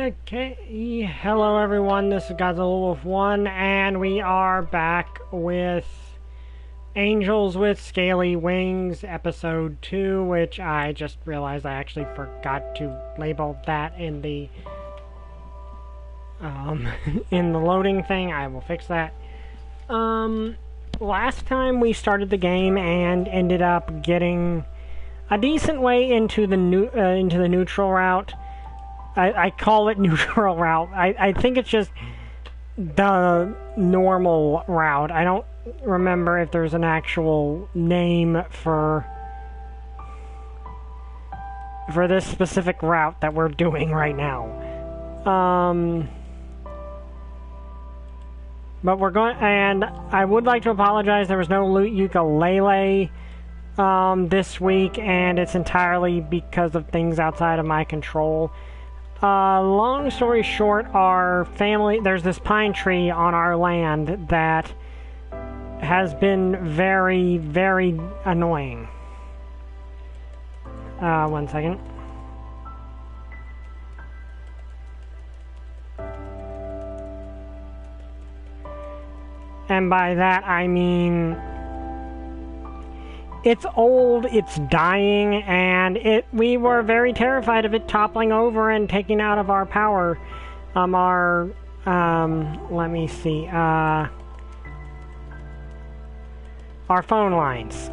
Okay, hello everyone, this is Godzilla Wolf 1, and we are back with Angels with Scaly Wings, Episode 2, which I just realized I actually forgot to label that in the, in the loading thing. I will fix that. Last time we started the game and ended up getting a decent way into the neutral route. I call it neutral route. I think it's just the normal route. I don't remember if there's an actual name for this specific route that we're doing right now. But we're going, and I would like to apologize. There was no ukulele this week, and it's entirely because of things outside of my control. Long story short, our family, there's this pine tree on our land that has been very, very annoying. One second. And by that I mean it's old, it's dying, and we were very terrified of it toppling over and taking out of our power. Let me see, our phone lines.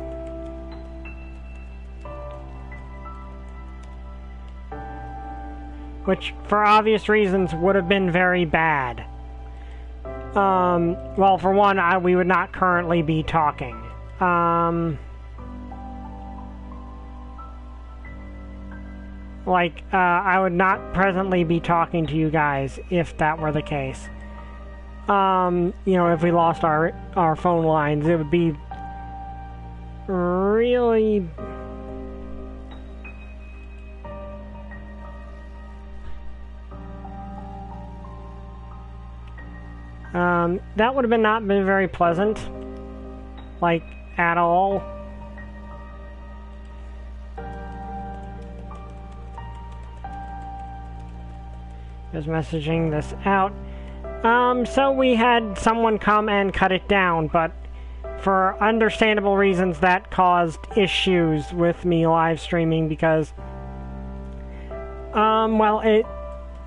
Which, for obvious reasons, would have been very bad. Well, for one, we would not currently be talking. I would not presently be talking to you guys if that were the case. If we lost our phone lines, it would be really... that would have not been very pleasant. Like, at all. Just messaging this out. So we had someone come and cut it down, but for understandable reasons that caused issues with me live streaming because, well, it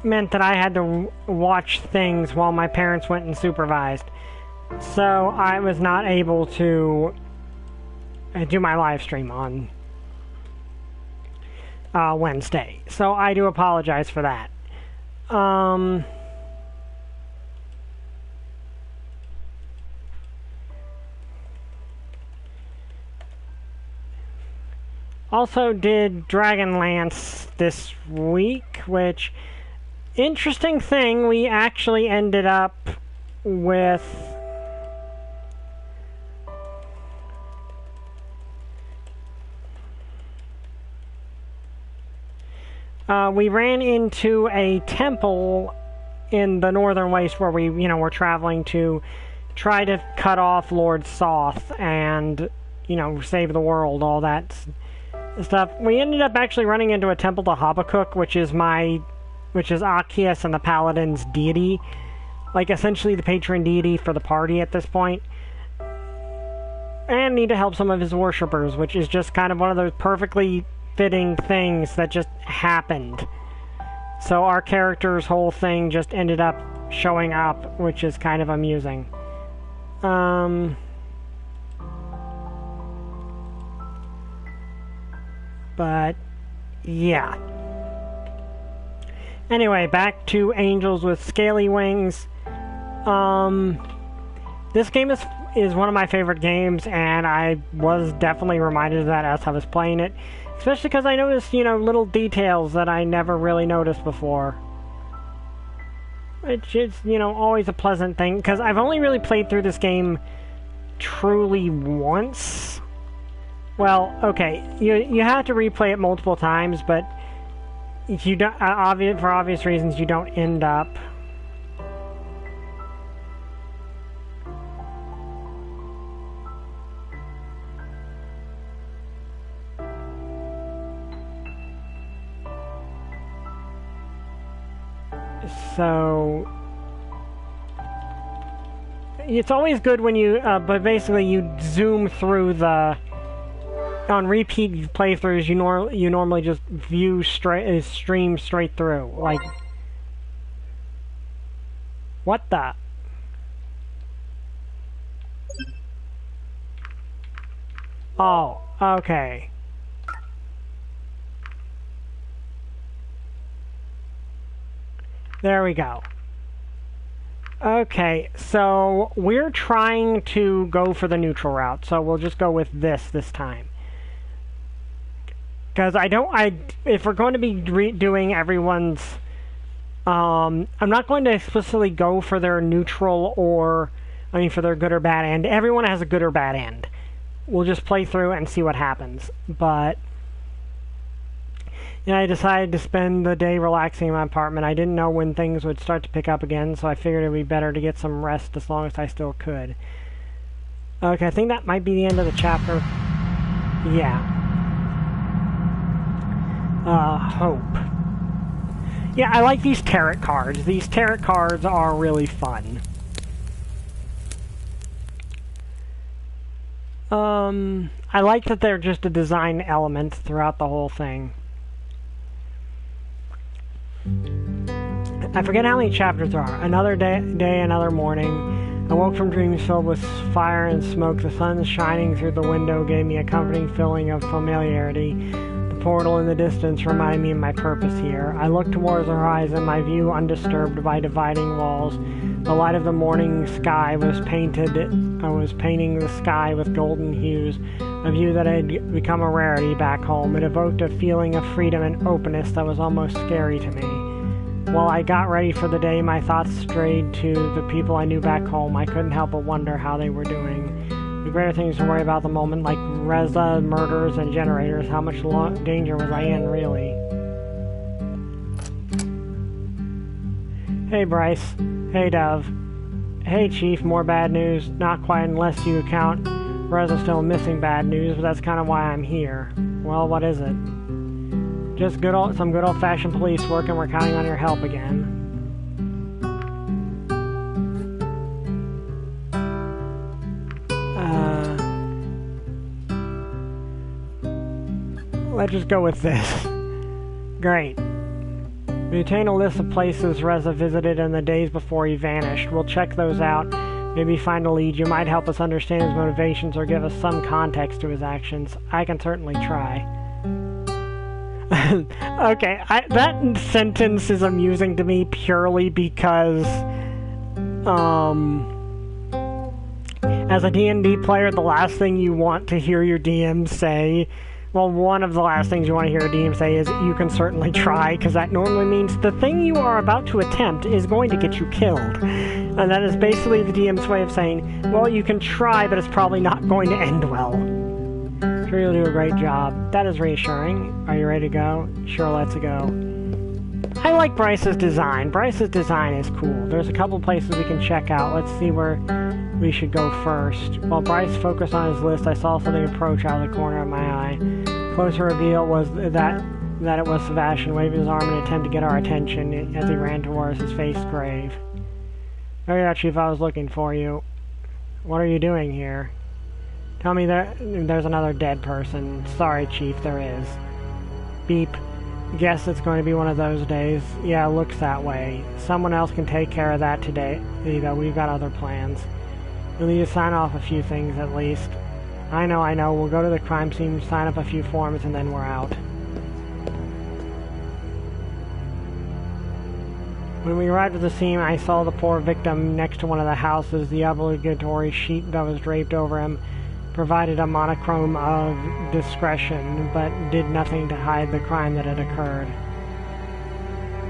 meant that I had to watch things while my parents went and supervised. So I was not able to do my live stream on Wednesday. So I do apologize for that. Also did Dragonlance this week, which, interesting thing, we actually ended up with we ran into a temple in the Northern Waste where we, were traveling to try to cut off Lord Soth and, save the world, all that stuff. We ended up actually running into a temple to Habakkuk, which is Arceus and the Paladin's deity. Like, essentially the patron deity for the party at this point. And need to help some of his worshippers, which is just kind of one of those perfectly fitting things that just happened. So our character's whole thing just ended up showing up, which is kind of amusing. But, yeah. Anyway, back to Angels with Scaly Wings. This game is one of my favorite games, and I was definitely reminded of that as I was playing it. Especially because I noticed, little details that I never really noticed before. Which is, always a pleasant thing, because I've only really played through this game truly once. Well, okay, you have to replay it multiple times, but if you don't, for obvious reasons, you don't end up So it's always good when you, but basically you zoom through the, on repeat playthroughs, you normally just view stream straight through. Like, what the? Oh, okay. There we go. Okay, so we're trying to go for the neutral route, so we'll just go with this time. Because if we're going to be doing everyone's, I'm not going to explicitly go for their neutral or, for their good or bad end. Everyone has a good or bad end. We'll just play through and see what happens. But, I decided to spend the day relaxing in my apartment. I didn't know when things would start to pick up again, so I figured it would be better to get some rest as long as I still could. Okay, I think that might be the end of the chapter. Yeah. Hope. Yeah, I like these tarot cards. These tarot cards are really fun. I like that they're just a design element throughout the whole thing. I forget how many chapters there are. Another day, another morning. I woke from dreams filled with fire and smoke. The sun shining through the window gave me a comforting feeling of familiarity. The portal in the distance reminded me of my purpose here. I looked towards the horizon, my view undisturbed by dividing walls. The light of the morning sky was painting the sky with golden hues, a view that had become a rarity back home. It evoked a feeling of freedom and openness that was almost scary to me. While I got ready for the day, my thoughts strayed to the people I knew back home. I couldn't help but wonder how they were doing. The greater things to worry about at the moment, like Reza, murders, and generators. How much danger was I in, really? Hey, Bryce. Hey, Dove. Hey, Chief, more bad news. Not quite unless you count Reza's still missing bad news, but that's kind of why I'm here. Well, what is it? Just some good old-fashioned police work, and we're counting on your help again. Let's just go with this. Great. We obtain a list of places Reza visited in the days before he vanished. We'll check those out, maybe find a lead. You might help us understand his motivations or give us some context to his actions. I can certainly try. Okay, that sentence is amusing to me purely because, as a D&D player, the last thing you want to hear your DM say, well, one of the last things you want to hear a DM say is, you can certainly try, because that normally means the thing you are about to attempt is going to get you killed. And that is basically the DM's way of saying, well, you can try, but it's probably not going to end well. Sure, you'll do a great job. That is reassuring. Are you ready to go? Sure, let's go. I like Bryce's design. Bryce's design is cool. There's a couple places we can check out. Let's see where we should go first. While Bryce focused on his list, I saw something approach out of the corner of my eye. Closer reveal was that it was Sebastian waving his arm in an attempt to get our attention as he ran towards his face grave. Oh yeah, Chief, I was looking for you. What are you doing here? Tell me there's another dead person. Sorry, Chief, there is. Beep. Guess it's going to be one of those days. Yeah, it looks that way. Someone else can take care of that today, though. We've got other plans. You'll need to sign off a few things, at least. I know. We'll go to the crime scene, sign up a few forms, and then we're out. When we arrived at the scene, I saw the poor victim next to one of the houses. The obligatory sheet that was draped over him provided a monochrome of discretion, but did nothing to hide the crime that had occurred.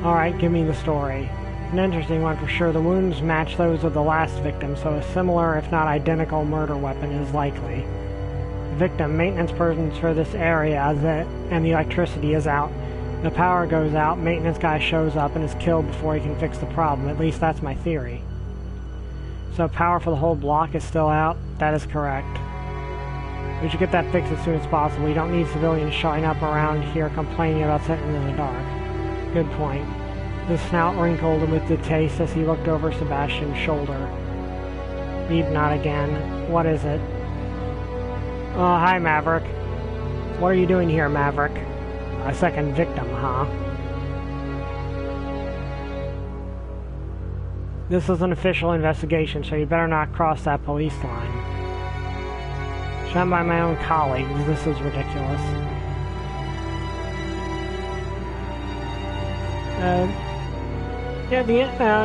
Alright, give me the story. An interesting one for sure. The wounds match those of the last victim, so a similar, if not identical, murder weapon is likely. Victim, maintenance persons for this area, and the electricity is out. The power goes out, maintenance guy shows up and is killed before he can fix the problem. At least that's my theory. So power for the whole block is still out? That is correct. We should get that fixed as soon as possible. We don't need civilians showing up around here complaining about sitting in the dark. Good point. His snout wrinkled with distaste as he looked over Sebastian's shoulder. Beep, not again. What is it? Oh, hi, Maverick. What are you doing here, Maverick? A second victim, huh? This is an official investigation, so you better not cross that police line. Shunned by my own colleagues. This is ridiculous. Yeah,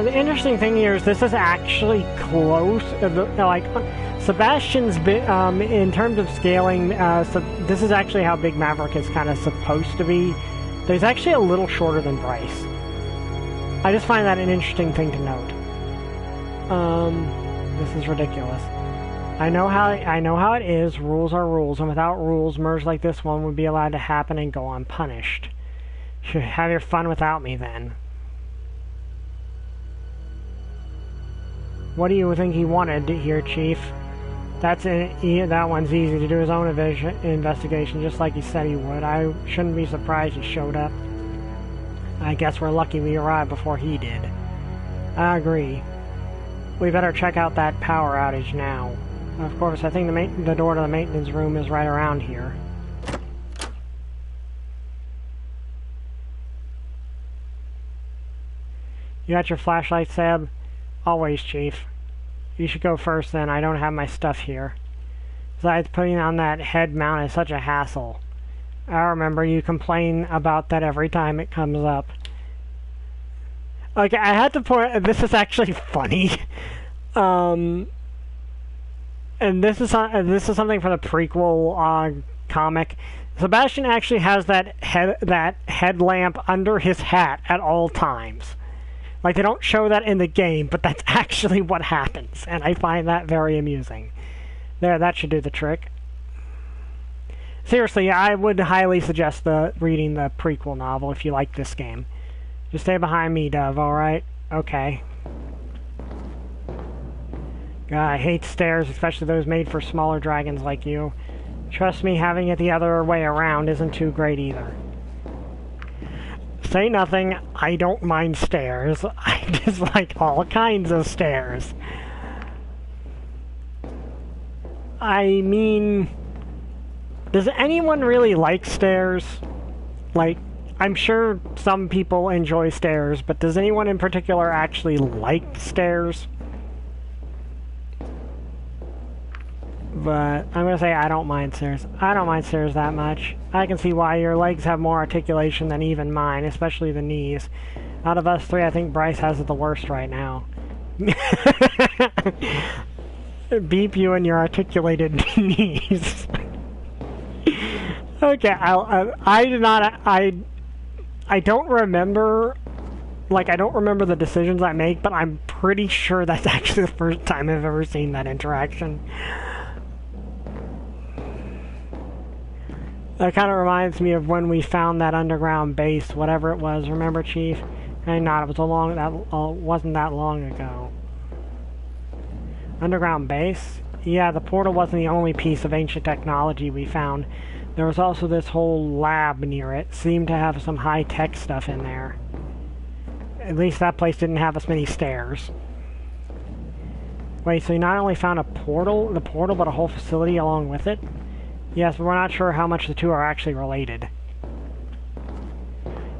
the interesting thing here is this is actually close. Like, Sebastian's in terms of scaling, so this is actually how big Maverick is kind of supposed to be. There's actually a little shorter than Bryce. I just find that an interesting thing to note. This is ridiculous. I know how it is. Rules are rules, and without rules, murders like this one would be allowed to happen and go unpunished. You should have your fun without me, then. What do you think he wanted here, Chief? That one's easy to do his own investigation, just like he said he would. I shouldn't be surprised he showed up. I guess we're lucky we arrived before he did. I agree. We better check out that power outage now. Of course, I think the door to the maintenance room is right around here. You got your flashlight, Seb? Always, Chief. You should go first, then. I don't have my stuff here. Besides, putting on that head mount is such a hassle. I remember you complain about that every time it comes up. Okay, I had to point... This is actually funny. And this is something for the prequel comic. Sebastian actually has that headlamp under his hat at all times. Like, they don't show that in the game, but that's actually what happens, and I find that very amusing. There, that should do the trick. Seriously, I would highly suggest reading the prequel novel if you like this game. Just stay behind me, Dove, alright? Okay. God, I hate stairs, especially those made for smaller dragons like you. Trust me, having it the other way around isn't too great either. Say nothing, I don't mind stairs. I just like all kinds of stairs. I mean, does anyone really like stairs? Like, I'm sure some people enjoy stairs, but does anyone in particular actually like stairs? But I'm going to say I don't mind stairs. I don't mind stairs that much. I can see why your legs have more articulation than even mine, especially the knees. Out of us three, I think Bryce has it the worst right now. Beep you and your articulated knees. Okay, I don't remember, like, I don't remember the decisions I make, but I'm pretty sure that's actually the first time I've ever seen that interaction. That kind of reminds me of when we found that underground base, whatever it was. Remember, Chief? I not. It was wasn't that long ago. Underground base? Yeah, the portal wasn't the only piece of ancient technology we found. There was also this whole lab near it. Seemed to have some high-tech stuff in there. At least that place didn't have as many stairs. Wait, so you not only found the portal, but a whole facility along with it? Yes, but we're not sure how much the two are actually related.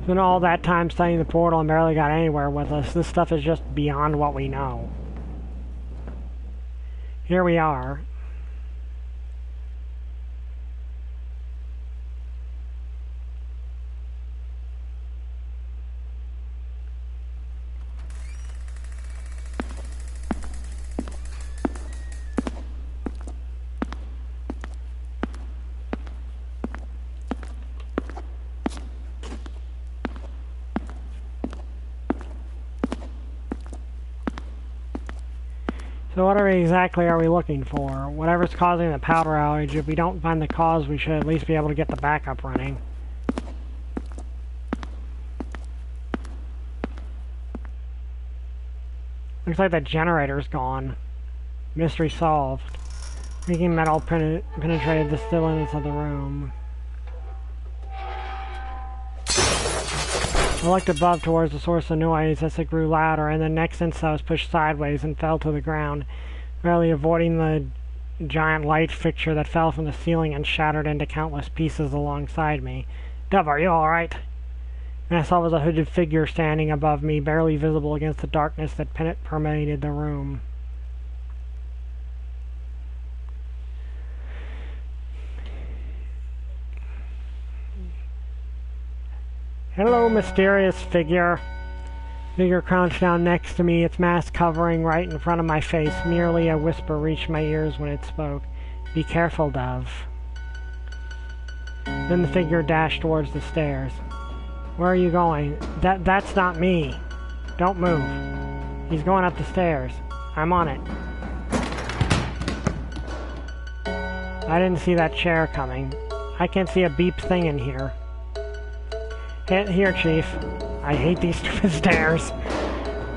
Spent all that time studying the portal and barely got anywhere with us. This stuff is just beyond what we know. Here we are. So what exactly are we looking for? Whatever's causing the power outage, if we don't find the cause, we should at least be able to get the backup running. Looks like the generator's gone. Mystery solved. Leaking metal penetrated the stillness of the room. I looked above towards the source of noise as it grew louder, and the next instant I was pushed sideways and fell to the ground, barely avoiding the giant light fixture that fell from the ceiling and shattered into countless pieces alongside me. Dove, are you alright? And I saw was a hooded figure standing above me, barely visible against the darkness that permeated the room. Hello, mysterious figure. Figure crouched down next to me, its mask covering right in front of my face. Merely a whisper reached my ears when it spoke. Be careful, Dove. Then the figure dashed towards the stairs. Where are you going? That's not me. Don't move. He's going up the stairs. I'm on it. I didn't see that chair coming. I can't see a beep thing in here. Here, Chief. I hate these stupid stairs.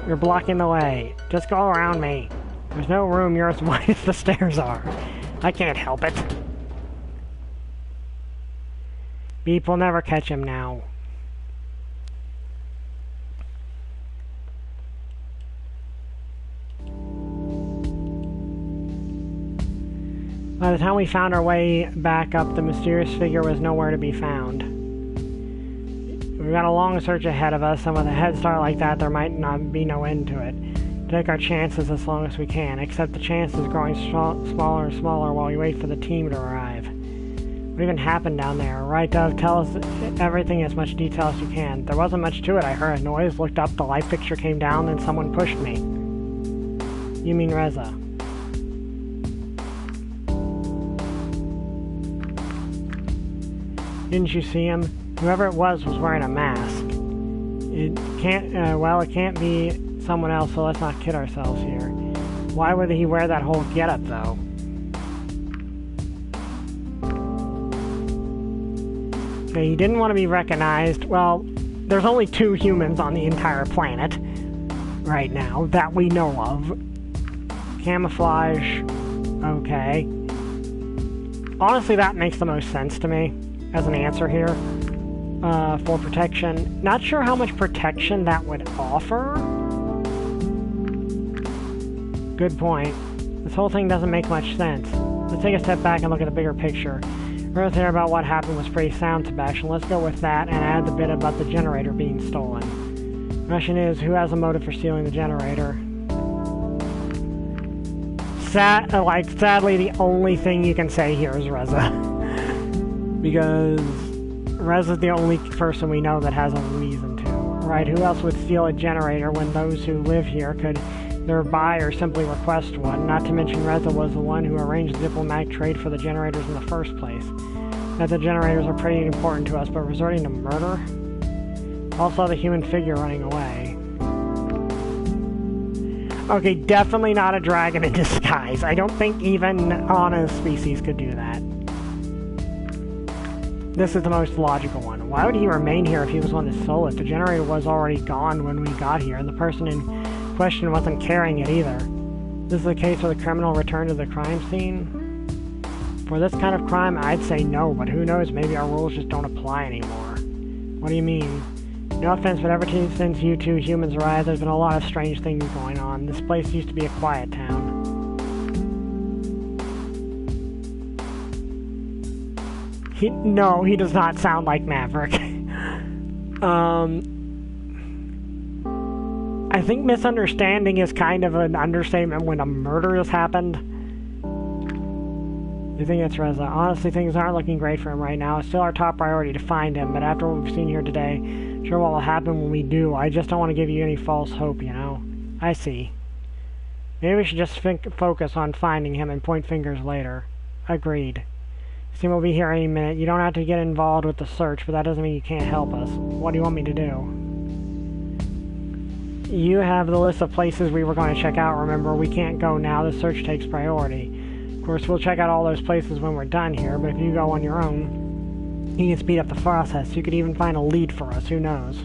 You're blocking the way. Just go around me. There's no room. You're as wide as the stairs are. I can't help it. Beep will never catch him now. By the time we found our way back up, the mysterious figure was nowhere to be found. We've got a long search ahead of us, and with a head start like that, there might not be no end to it. Take our chances as long as we can, except the chance is growing smaller and smaller while we wait for the team to arrive. What even happened down there? Right, Dove? Tell us everything in as much detail as you can. There wasn't much to it. I heard a noise, looked up, the light fixture came down, then someone pushed me. You mean Reza? Didn't you see him? Whoever it was wearing a mask. It can't be someone else, so let's not kid ourselves here. Why would he wear that whole getup, though? Okay, he didn't want to be recognized. Well, there's only 2 humans on the entire planet right now that we know of. Camouflage, okay. Honestly, that makes the most sense to me as an answer here. For protection. Not sure how much protection that would offer. Good point. This whole thing doesn't make much sense. Let's take a step back and look at the bigger picture. Everything there about what happened was pretty sound, Sebastian. Let's go with that and add the bit about the generator being stolen. The question is, who has a motive for stealing the generator? Sadly, the only thing you can say here is Reza. Because Reza's the only person we know that has a reason to. Right, who else would steal a generator when those who live here could either buy or simply request one? Not to mention Reza was the one who arranged the diplomatic trade for the generators in the first place. That the generators are pretty important to us, but resorting to murder? Also the human figure running away. Okay, definitely not a dragon in disguise. I don't think even honest species could do that. This is the most logical one. Why would he remain here if he was one that stole it? The generator was already gone when we got here, and the person in question wasn't carrying it either. This is the case where the criminal returned to the crime scene? For this kind of crime, I'd say no, but who knows, maybe our rules just don't apply anymore. What do you mean? No offense, but ever since you 2 humans arrived, there's been a lot of strange things going on. This place used to be a quiet town. No, he does not sound like Maverick. I think misunderstanding is kind of an understatement when a murder has happened. I think it's Reza. Honestly, things aren't looking great for him right now. It's still our top priority to find him, but after what we've seen here today, sure what will happen when we do. I just don't want to give you any false hope, you know? I see. Maybe we should just focus on finding him and point fingers later. Agreed. Team will be here any minute. You don't have to get involved with the search, but that doesn't mean you can't help us. What do you want me to do? You have the list of places we were going to check out. Remember, we can't go now. The search takes priority. Of course, we'll check out all those places when we're done here, but if you go on your own, you can speed up the process. You could even find a lead for us. Who knows?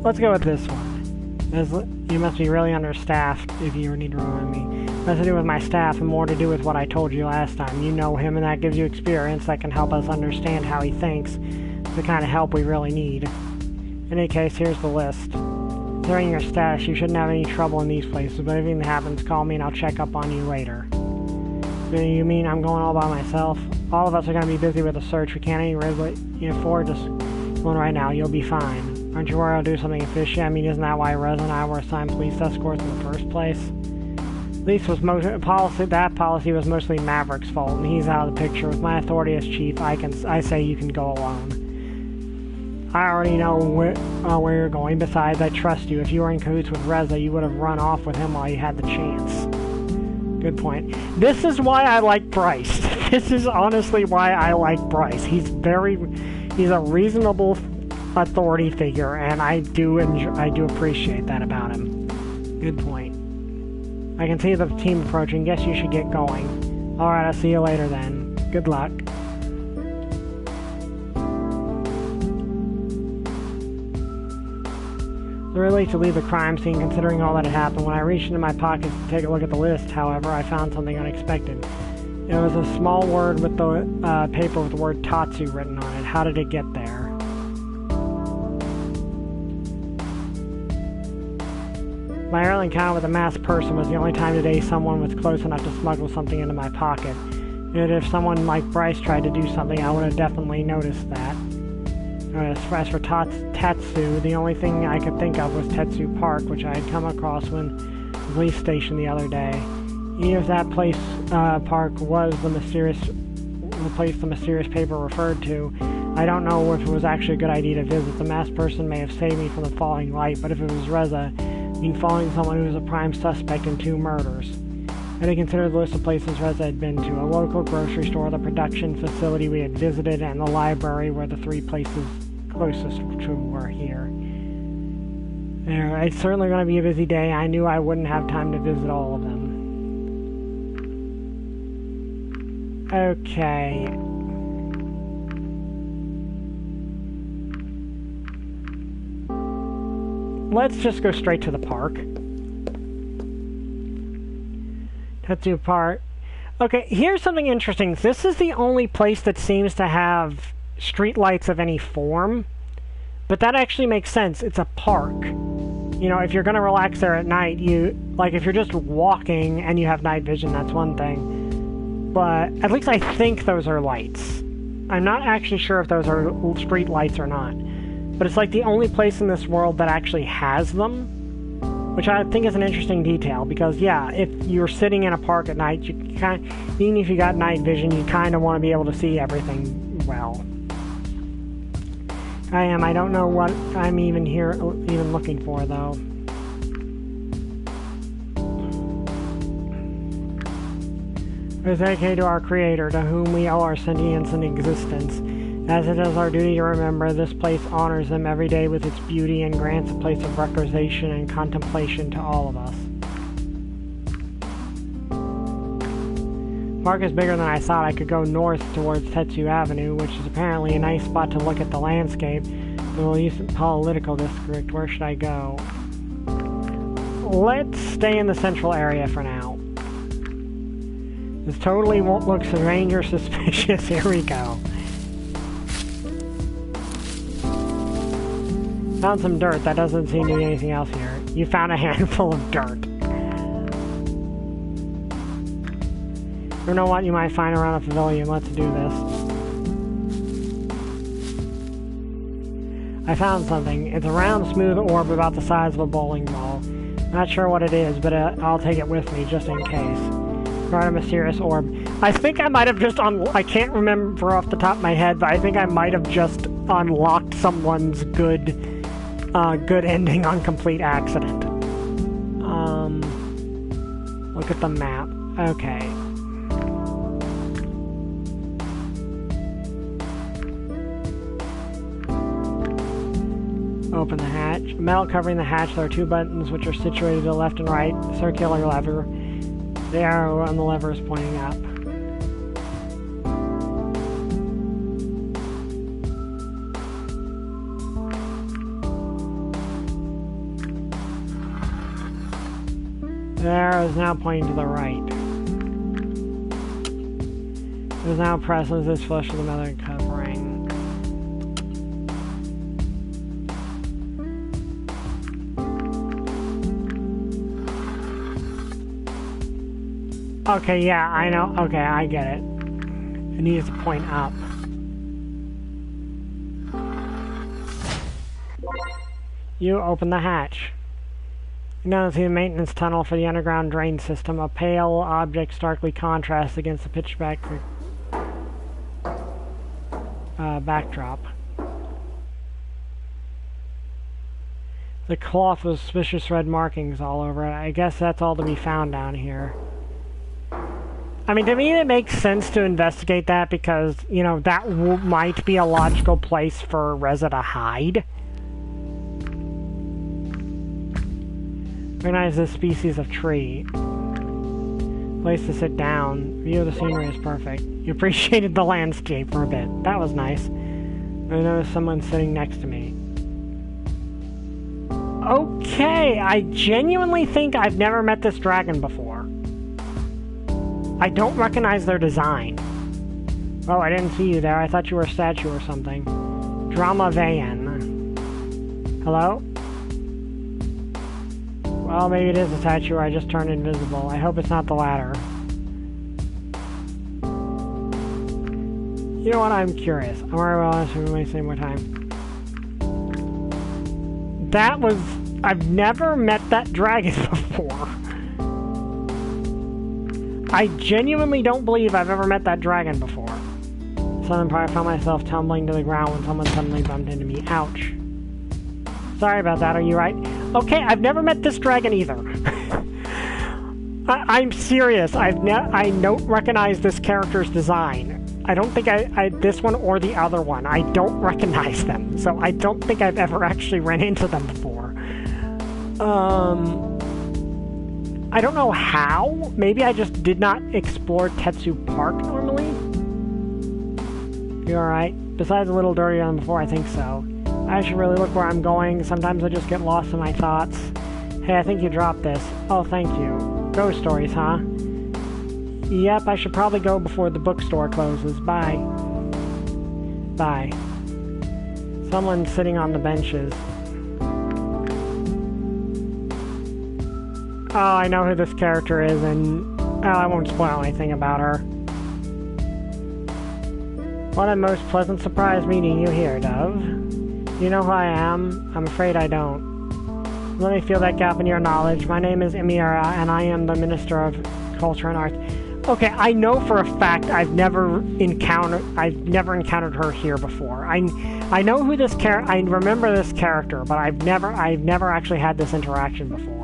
Let's go with this one. You must be really understaffed if you need to remind me. Less to do with my staff and more to do with what I told you last time. You know him and that gives you experience that can help us understand how he thinks. The kind of help we really need. In any case, here's the list. Considering your status, you shouldn't have any trouble in these places, but if anything happens, call me and I'll check up on you later. You mean I'm going all by myself? All of us are going to be busy with the search. We can't really afford just going right now. You'll be fine. Aren't you worried I'll do something fishy? I mean, isn't that why Reza and I were assigned police escorts in the first place? At least that policy was mostly Maverick's fault, and he's out of the picture. With my authority as chief, I say you can go alone. I already know where you're going. Besides, I trust you. If you were in cahoots with Reza, you would have run off with him while you had the chance. Good point. This is why I like Bryce. This is honestly why I like Bryce. He's a reasonable authority figure, and I do appreciate that about him. Good point. I can see the team approaching. Guess you should get going. Alright, I'll see you later then. Good luck. The relief to leave the crime scene considering all that had happened. When I reached into my pocket to take a look at the list, however, I found something unexpected. It was a small word with the paper with the word Tatsu written on it. How did it get there? My early encounter with a masked person was the only time today someone was close enough to smuggle something into my pocket. And if someone like Bryce tried to do something, I would have definitely noticed that. As for Tatsu, the only thing I could think of was Tetsu Park, which I had come across when the police station the other day. Even if that park was the place the mysterious paper referred to, I don't know if it was actually a good idea to visit. The masked person may have saved me from the falling light, but if it was Reza, I mean following someone who was a prime suspect in 2 murders. I had considered the list of places Reza had been to: a local grocery store, the production facility we had visited, and the library, where the 3 places closest to were here. It's certainly going to be a busy day. I knew I wouldn't have time to visit all of them. Okay. Let's just go straight to the park. Tetsu Park. Okay, here's something interesting. This is the only place that seems to have streetlights of any form. But that actually makes sense. It's a park. You know, if you're going to relax there at night, if you're just walking and you have night vision, that's one thing. But at least I think those are lights. I'm not actually sure if those are street lights or not. But it's like the only place in this world that actually has them, which I think is an interesting detail, because yeah, if you're sitting in a park at night, even if you got night vision, you kind of want to be able to see everything well. I don't know what I'm even looking for, though. It is dedicated to our Creator, to whom we owe our sentience and existence. As it is our duty to remember, this place honors them every day with its beauty and grants a place of recreation and contemplation to all of us. The park is bigger than I thought. I could go north towards Tetsu Avenue, which is apparently a nice spot to look at the landscape. The recent political district. Where should I go? Let's stay in the central area for now. This totally won't look strange or suspicious. Here we go. Found some dirt. That doesn't seem to be anything else here. You found a handful of dirt. You know what you might find around a pavilion. Let's do this. I found something. It's a round, smooth orb about the size of a bowling ball. Not sure what it is, but I'll take it with me just in case. Guard a mysterious orb. I think I might have just I can't remember off the top of my head, but I think I might have just unlocked someone's good ending on complete accident. Look at the map. Okay. Open the hatch. Metal covering the hatch. There are 2 buttons which are situated to the left and right. Circular lever. The arrow on the lever is pointing up. The arrow is now pointing to the right. It is now present this flush of the mother covering. Okay, yeah, I know. Okay, I get it. It needs to point up. You open the hatch. You now see the maintenance tunnel for the underground drain system. A pale object starkly contrasts against the pitch black backdrop. The cloth with suspicious red markings all over it. I guess that's all to be found down here. I mean, to me it makes sense to investigate that because, you know, that might be a logical place for Reza to hide. Recognize this species of tree. Place to sit down. View of the scenery is perfect. You appreciated the landscape for a bit. That was nice. I noticed someone sitting next to me. Okay, I genuinely think I've never met this dragon before. I don't recognize their design. Oh, I didn't see you there. I thought you were a statue or something. Drama Van. Hello? Well, maybe it is a statue or I just turned invisible. I hope it's not the latter. You know what? I'm curious. I'm already well honest with me say more time. That was... I've never met that dragon before. I genuinely don't believe I've ever met that dragon before. Suddenly I found myself tumbling to the ground when someone suddenly bumped into me. Ouch. Sorry about that, are you right? Okay, I've never met this dragon either. I'm serious. I don't recognize this character's design. I don't think this one or the other one. I don't recognize them. So I don't think I've ever actually ran into them before. I don't know how. Maybe I just did not explore Tetsu Park normally. You alright? Besides a little dirtier than before, I think so. I should really look where I'm going. Sometimes I just get lost in my thoughts. Hey, I think you dropped this. Oh, thank you. Ghost stories, huh? Yep, I should probably go before the bookstore closes. Bye. Bye. Someone's sitting on the benches. Oh, I know who this character is, and I won't spoil anything about her. What a most pleasant surprise meeting you here, Dove. You know who I am? I'm afraid I don't. Let me fill that gap in your knowledge. My name is Emira, and I am the Minister of Culture and Arts. Okay, I know for a fact I've never encountered her here before. I know who this I remember this character, but I've never actually had this interaction before.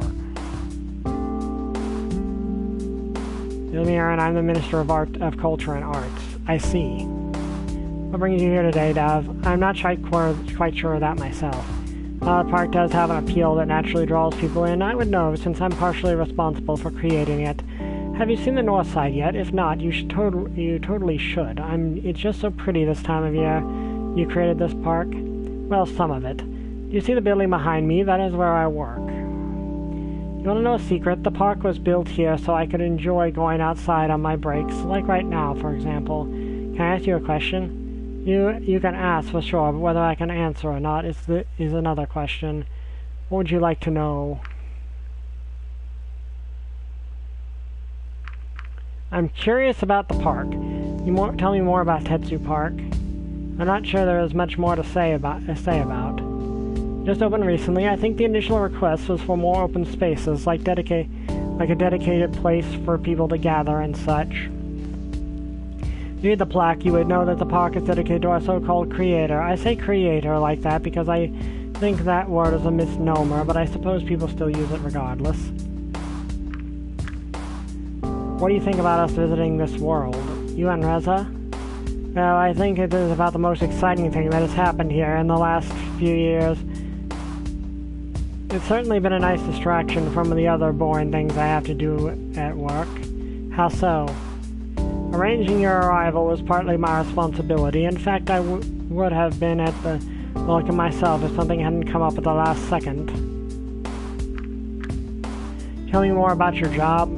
Emira, and I'm the Minister of Culture and Arts. I see. What brings you here today, Dove? I'm not quite sure of that myself. The park does have an appeal that naturally draws people in. I would know, since I'm partially responsible for creating it. Have you seen the north side yet? If not, you totally should. It's just so pretty this time of year. You created this park? Well, some of it. Do you see the building behind me? That is where I work. You want to know a secret? The park was built here so I could enjoy going outside on my breaks, like right now, for example. Can I ask you a question? You can ask for sure, but whether I can answer or not is another question. What would you like to know? I'm curious about the park. Tell me more about Tetsu Park. I'm not sure there is much more to say about. Just opened recently. I think the initial request was for more open spaces, like a dedicated place for people to gather and such. If you read the plaque, you would know that the park is dedicated to our so-called creator. I say creator like that because I think that word is a misnomer, but I suppose people still use it regardless. What do you think about us visiting this world? You and Reza? Well, I think it is about the most exciting thing that has happened here in the last few years. It's certainly been a nice distraction from the other boring things I have to do at work. How so? Arranging your arrival was partly my responsibility. In fact, I would have been at the welcome myself if something hadn't come up at the last second. Tell me more about your job?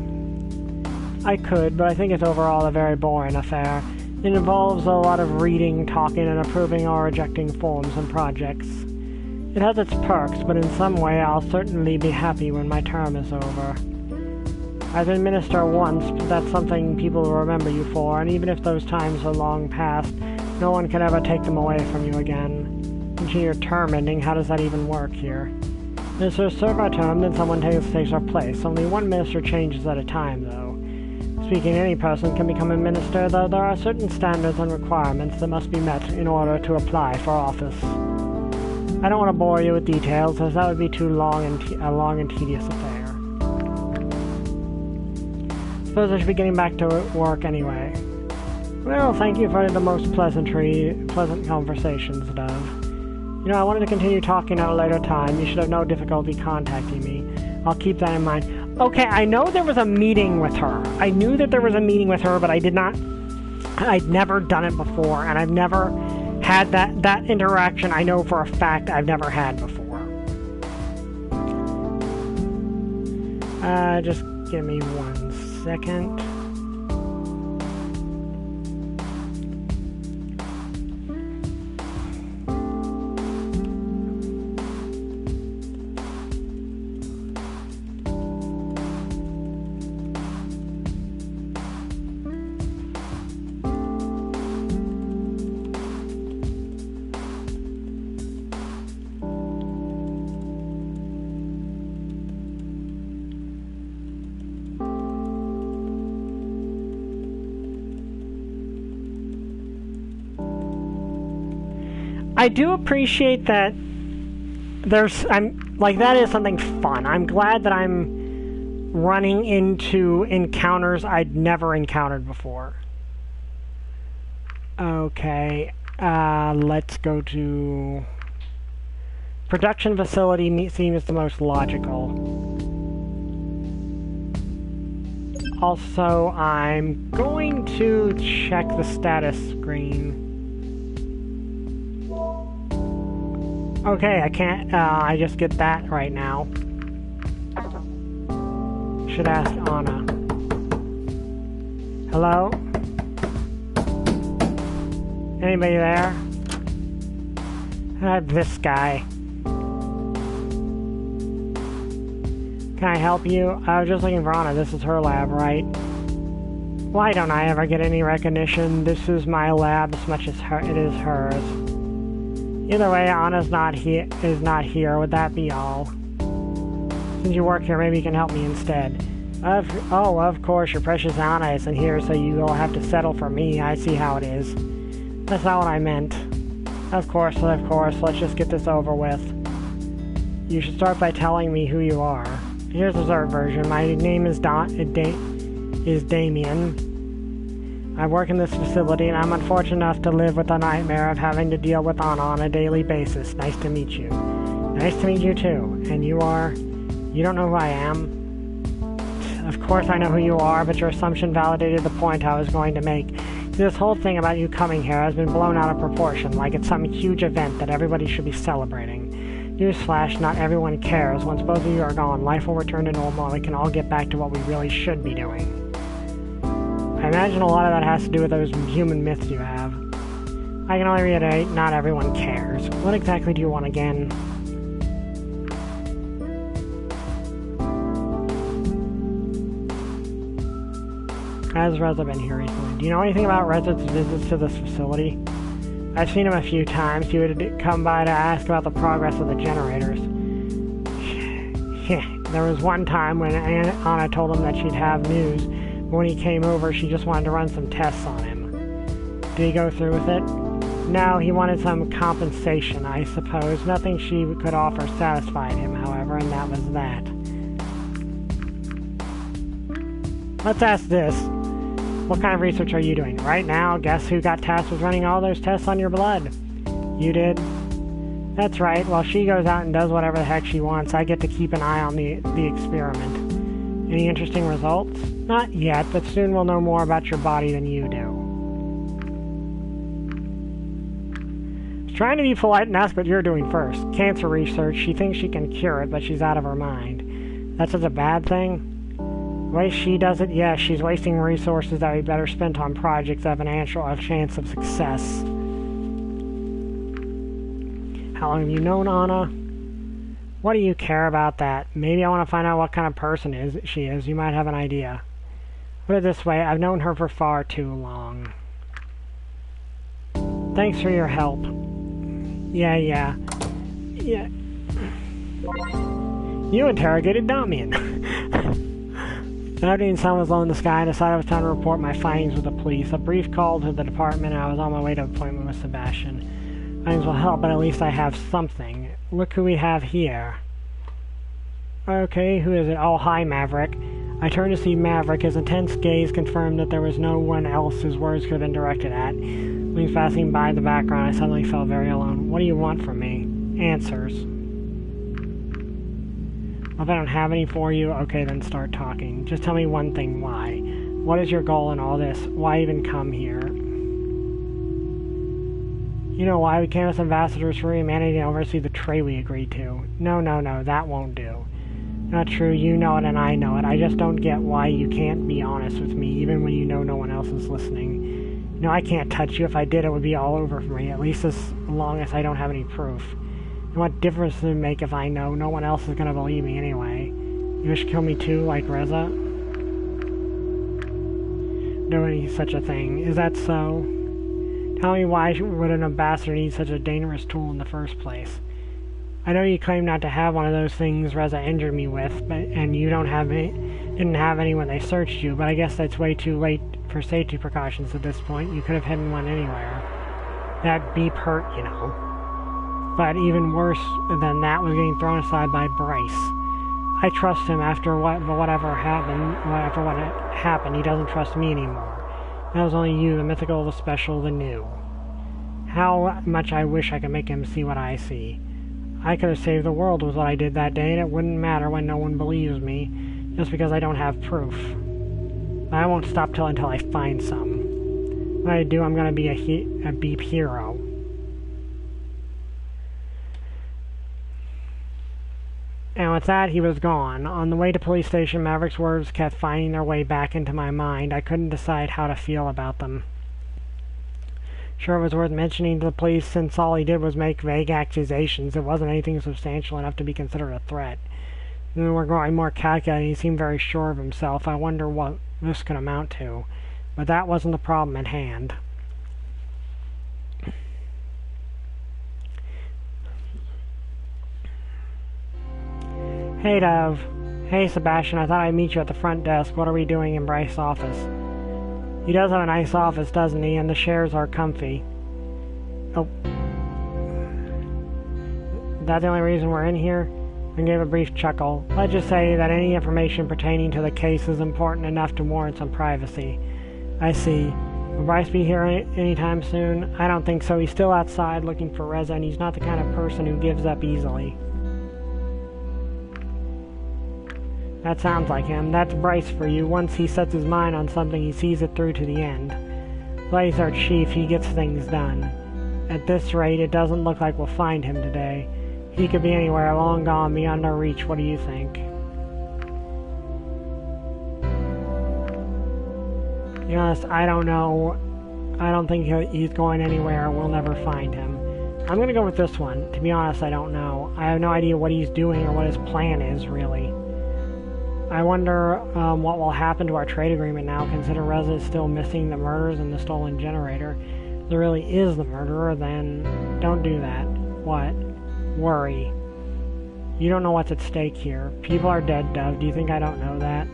I could, but I think it's overall a very boring affair. It involves a lot of reading, talking, and approving or rejecting forms and projects. It has its perks, but in some way I'll certainly be happy when my term is over. I've been minister once, but that's something people will remember you for, and even if those times are long past, no one can ever take them away from you again. Into your term ending, how does that even work here? Ministers serve our term, then someone takes our place. Only one minister changes at a time, though. Speaking, any person can become a minister, though there are certain standards and requirements that must be met in order to apply for office. I don't want to bore you with details, as that would be too long and tedious affair. Suppose I should be getting back to work anyway. Well, thank you for the most pleasant conversations, Dove. You know, I wanted to continue talking at a later time. You should have no difficulty contacting me. I'll keep that in mind. Okay, I know there was a meeting with her. I knew that there was a meeting with her, but I'd never done it before, and I've never had that interaction. I know for a fact I've never had before. Just give me 1 second. I do appreciate that that is something fun. I'm glad that I'm running into encounters I'd never encountered before. Okay, let's go to production facility. Seems the most logical. Also, I'm going to check the status screen. Okay, I can't, I just get that right now. Should ask Anna. Hello? Anybody there? This guy. Can I help you? I was just looking for Anna. This is her lab, right? Why don't I ever get any recognition? This is my lab as much as it is hers. Either way, Anna's is not here. Would that be all? Since you work here, maybe you can help me instead. Of course, your precious Anna isn't here, so you will have to settle for me. I see how it is. That's not what I meant. Of course, let's just get this over with. You should start by telling me who you are. Here's the short version. My name is Damien. I work in this facility, and I'm unfortunate enough to live with the nightmare of having to deal with Anna on a daily basis. Nice to meet you. Nice to meet you, too. And you are... You don't know who I am? Of course I know who you are, but your assumption validated the point I was going to make. This whole thing about you coming here has been blown out of proportion, like it's some huge event that everybody should be celebrating. Newsflash, not everyone cares. Once both of you are gone, life will return to normal, and we can all get back to what we really should be doing. I imagine a lot of that has to do with those human myths you have. I can only reiterate, not everyone cares. What exactly do you want again? Has Reza been here recently? Do you know anything about Reza's visits to this facility? I've seen him a few times. He would come by to ask about the progress of the generators. There was one time when Anna told him that she'd have news, but when he came over, she just wanted to run some tests on him. Did he go through with it? No, he wanted some compensation, I suppose. Nothing she could offer satisfied him, however, and that was that. Let's ask this. What kind of research are you doing? Right now, guess who got tasked with running all those tests on your blood? You did? That's right. While she goes out and does whatever the heck she wants, I get to keep an eye on the experiment. Any interesting results? Not yet, but soon we'll know more about your body than you do. I was trying to be polite and ask what you're doing first. Cancer research. She thinks she can cure it, but she's out of her mind. That's such a bad thing? The way she does it, yes, she's wasting resources that we better spent on projects that have a chance of success. How long have you known Anna? What do you care about that? Maybe I want to find out what kind of person she is. You might have an idea. Put it this way, I've known her for far too long. Thanks for your help. Yeah. You interrogated Damian. After the sun was low in the sky, I decided it was time to report my findings with the police. A brief call to the department, and I was on my way to an appointment with Sebastian. Findings will help, but at least I have something. Look who we have here. Okay, who is it? Oh, hi, Maverick. I turned to see Maverick. His intense gaze confirmed that there was no one else his words could have been directed at. Looking passing by the background, I suddenly felt very alone. What do you want from me? Answers. If I don't have any for you, okay, then start talking. Just tell me one thing, why? What is your goal in all this? Why even come here? You know why? We came as ambassadors for humanity and oversee the trade we agreed to. No, that won't do. Not true, you know it and I know it. I just don't get why you can't be honest with me, even when you know no one else is listening. You know, I can't touch you. If I did, it would be all over for me, at least as long as I don't have any proof. And what difference does it make if I know? No one else is going to believe me anyway. You wish to kill me too, like Reza? Doing such a thing. Is that so? Tell me why would an ambassador need such a dangerous tool in the first place? I know you claim not to have one of those things Reza injured me with, and you didn't have any when they searched you, but I guess that's way too late for safety precautions at this point. You could have hidden one anywhere. That beep hurt, you know. But even worse than that was getting thrown aside by Bryce. I trust him after whatever happened. He doesn't trust me anymore. That was only you, the mythical, the special, the new. How much I wish I could make him see what I see. I could have saved the world with what I did that day, and it wouldn't matter when no one believes me, just because I don't have proof. But I won't stop until I find some. When I do, I'm going to be a beep hero. And with that, he was gone. On the way to police station, Maverick's words kept finding their way back into my mind. I couldn't decide how to feel about them. Sure, it was worth mentioning to the police, since all he did was make vague accusations. It wasn't anything substantial enough to be considered a threat. And then we're growing more calculating. He seemed very sure of himself. I wonder what this could amount to. But that wasn't the problem at hand. Hey, Dove. Hey, Sebastian. I thought I'd meet you at the front desk. What are we doing in Bryce's office? He does have a nice office, doesn't he? And the chairs are comfy. Oh. Is that the only reason we're in here? I gave a brief chuckle. Let's just say that any information pertaining to the case is important enough to warrant some privacy. I see. Will Bryce be here anytime soon? I don't think so. He's still outside looking for Reza, and he's not the kind of person who gives up easily. That sounds like him. That's Bryce for you. Once he sets his mind on something, he sees it through to the end. But he's our chief. He gets things done. At this rate, it doesn't look like we'll find him today. He could be anywhere, long gone, beyond our reach. What do you think? To be honest, I don't know. I don't think he's going anywhere. We'll never find him. I'm going to go with this one. To be honest, I don't know. I have no idea what he's doing or what his plan is, really. I wonder what will happen to our trade agreement now, consider Reza is still missing the murders and the stolen generator. If there really is the murderer, then don't do that. What? Worry. You don't know what's at stake here. People are dead, Dove. Do you think I don't know that?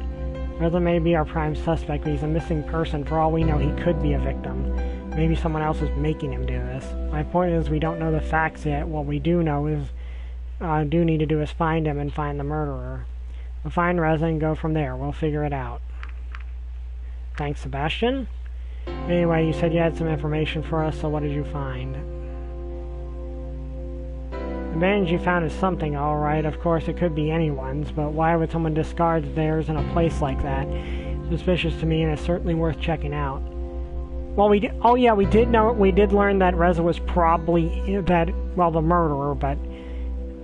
Reza may be our prime suspect, but he's a missing person. For all we know, he could be a victim. Maybe someone else is making him do this. My point is, we don't know the facts yet. What we do know is, do need to do is find him and find the murderer. We'll find Reza and go from there. We'll figure it out. Thanks, Sebastian. Anyway, you said you had some information for us, so what did you find? The bandage you found is something, alright. Of course, it could be anyone's, but why would someone discard theirs in a place like that? Suspicious to me, and it's certainly worth checking out. Well, we did learn that Reza was probably the murderer, but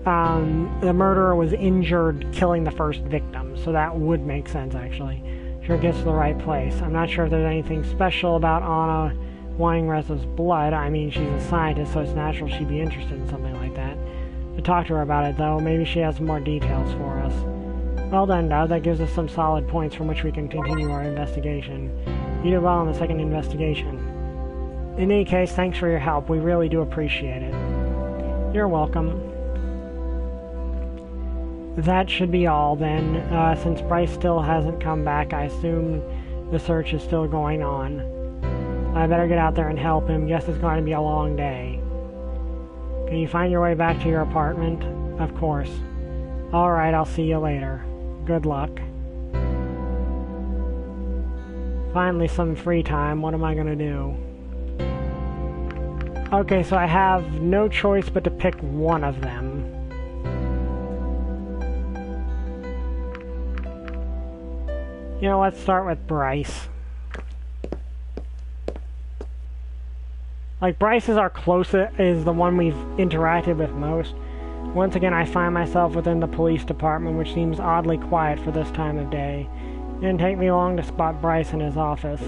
the murderer was injured killing the first victim, so that would make sense, actually. Sure gets to the right place. I'm not sure if there's anything special about Anna wanting Reza's blood. I mean, she's a scientist, so it's natural she'd be interested in something like that. To talk to her about it, though, maybe she has some more details for us. Well done, Dove. That gives us some solid points from which we can continue our investigation. You did well in the second investigation. In any case, thanks for your help. We really do appreciate it. You're welcome. That should be all, then. Since Bryce still hasn't come back, I assume the search is still going on. I better get out there and help him. Guess it's going to be a long day. Can you find your way back to your apartment? Of course. Alright, I'll see you later. Good luck. Finally, some free time. What am I gonna do? Okay, so I have no choice but to pick one of them. You know, let's start with Bryce. Like, Bryce is our closest, is the one we've interacted with most. Once again, I find myself within the police department, which seems oddly quiet for this time of day. It didn't take me long to spot Bryce in his office.